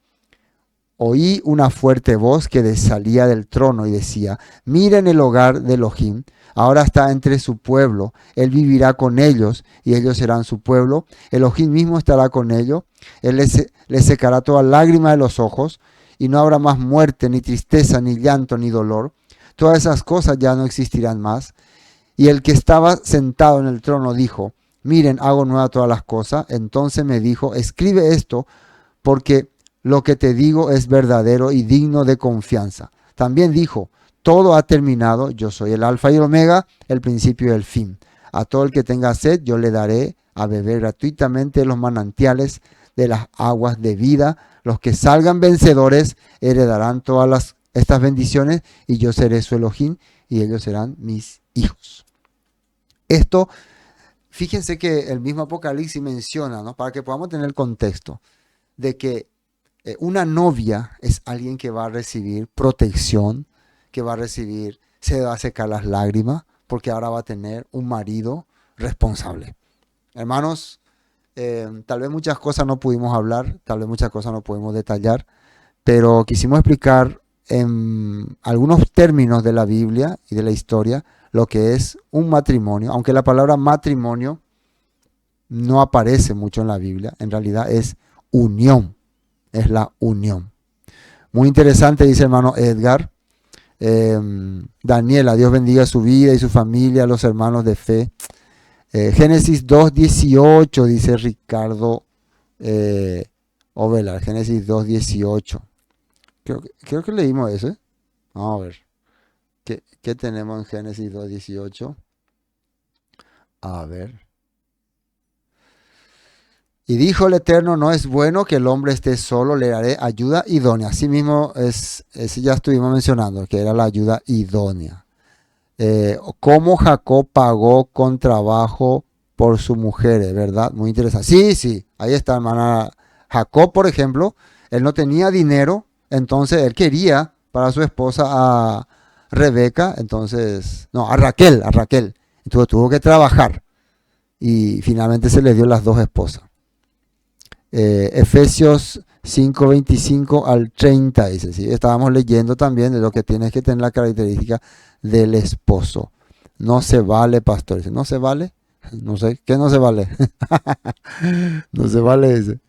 Oí una fuerte voz que salía del trono y decía, miren el hogar de Elohim, ahora está entre su pueblo, él vivirá con ellos y ellos serán su pueblo, Elohim mismo estará con ellos, él les secará toda lágrima de los ojos y no habrá más muerte, ni tristeza, ni llanto, ni dolor. Todas esas cosas ya no existirán más. Y el que estaba sentado en el trono dijo, miren, hago nueva todas las cosas. Entonces me dijo, escribe esto, porque lo que te digo es verdadero y digno de confianza. También dijo, todo ha terminado, yo soy el alfa y el omega, el principio y el fin. A todo el que tenga sed, yo le daré a beber gratuitamente los manantiales de las aguas de vida. Los que salgan vencedores heredarán todas estas bendiciones, y yo seré su Elohim, y ellos serán mis hijos. Esto, fíjense que el mismo Apocalipsis menciona, ¿no? Para que podamos tener el contexto, de que una novia es alguien que va a recibir protección, que va a recibir, se va a secar las lágrimas, porque ahora va a tener un marido responsable. Hermanos, tal vez muchas cosas no pudimos hablar, tal vez muchas cosas no pudimos detallar, pero quisimos explicar en algunos términos de la Biblia y de la historia lo que es un matrimonio, aunque la palabra matrimonio no aparece mucho en la Biblia, en realidad es unión, es la unión. Muy interesante, dice hermano Edgar. Daniela, Dios bendiga su vida y su familia, los hermanos de fe. Génesis 2:18, dice Ricardo Ovelar, Génesis 2:18. Creo que leímos eso, ¿eh? Vamos a ver. ¿Qué tenemos en Génesis 2:18? A ver. Y dijo el Eterno, no es bueno que el hombre esté solo, le daré ayuda idónea. Así mismo ya estuvimos mencionando, que era la ayuda idónea. Cómo Jacob pagó con trabajo por su mujer, ¿verdad? Muy interesante. Sí, ahí está, hermana. Jacob, por ejemplo, él no tenía dinero, entonces él quería para su esposa a Rebeca, a Raquel. Entonces tuvo que trabajar y finalmente se le dio las dos esposas. Efesios 5:25 al 30 dice, ¿sí? Estábamos leyendo también de lo que tienes que tener la característica del esposo. No se vale, pastor. Dice, ¿no se vale? No sé, ¿qué no se vale? No se vale ese.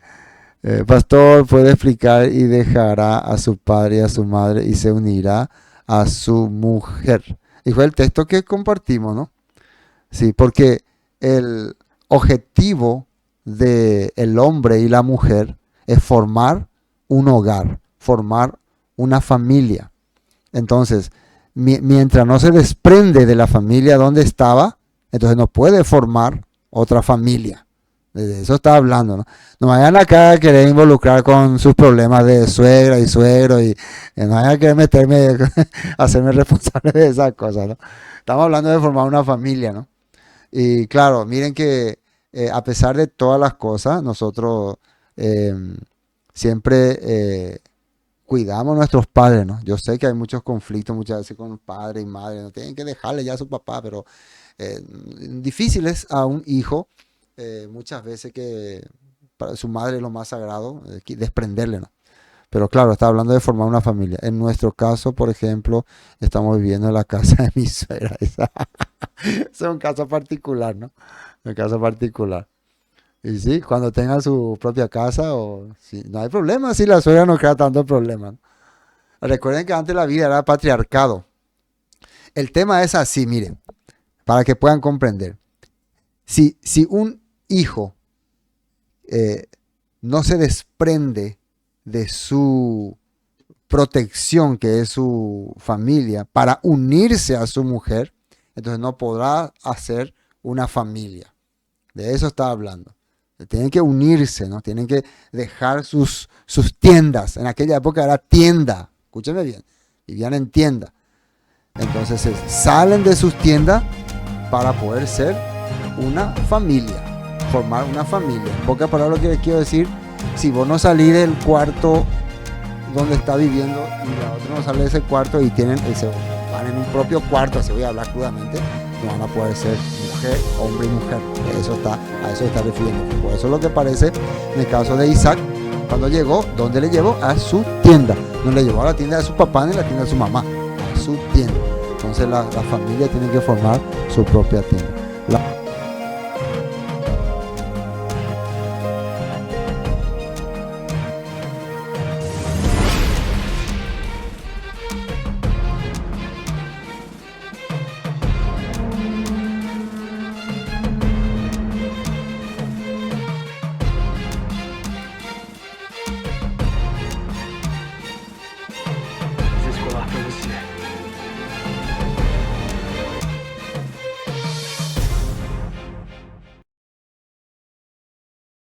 Pastor, puede explicar, y dejará a su padre y a su madre y se unirá a su mujer. Y fue el texto que compartimos, ¿no? Sí, porque el objetivo del hombre y la mujer es formar un hogar, formar una familia. Entonces, mientras no se desprende de la familia donde estaba, entonces no puede formar otra familia. De eso está hablando, ¿no? No vayan acá a querer involucrar con sus problemas de suegra y suegro y no vayan a querer meterme, hacerme responsable de esas cosas, ¿no? Estamos hablando de formar una familia, ¿no? Y claro, miren que a pesar de todas las cosas, nosotros eh, siempre cuidamos a nuestros padres, ¿no? Yo sé que hay muchos conflictos muchas veces con padre y madre, no tienen que dejarle ya a su papá, pero eh, difícil es a un hijo muchas veces que para su madre es lo más sagrado, desprenderle, ¿no? Pero claro, está hablando de formar una familia. En nuestro caso, por ejemplo, estamos viviendo en la casa de mi suegra. Es un caso particular, ¿no? Un caso particular. Y sí, cuando tengan su propia casa, o sí, no hay problema si la suegra no crea tanto problema, ¿no? Recuerden que antes la vida era patriarcado. El tema es así, miren, para que puedan comprender. Si un hijo eh, no se desprende de su protección, que es su familia, para unirse a su mujer, entonces no podrá hacer una familia. De eso está hablando. Tienen que unirse, ¿no? Tienen que dejar sus tiendas. En aquella época era tienda. Escúcheme bien. Vivían en tienda. Entonces salen de sus tiendas para poder ser una familia. Formar una familia. En pocas palabras, lo que les quiero decir, si vos no salís del cuarto donde está viviendo y la otra no sale de ese cuarto y van en un propio cuarto, así voy a hablar crudamente, no van a poder ser mujer, hombre y mujer. A eso está refiriendo. Por eso es lo que parece en el caso de Isaac, cuando llegó, ¿dónde le llevó? A su tienda. No le llevó a la tienda de su papá ni a la tienda de su mamá, a su tienda. Entonces la familia tiene que formar su propia tienda.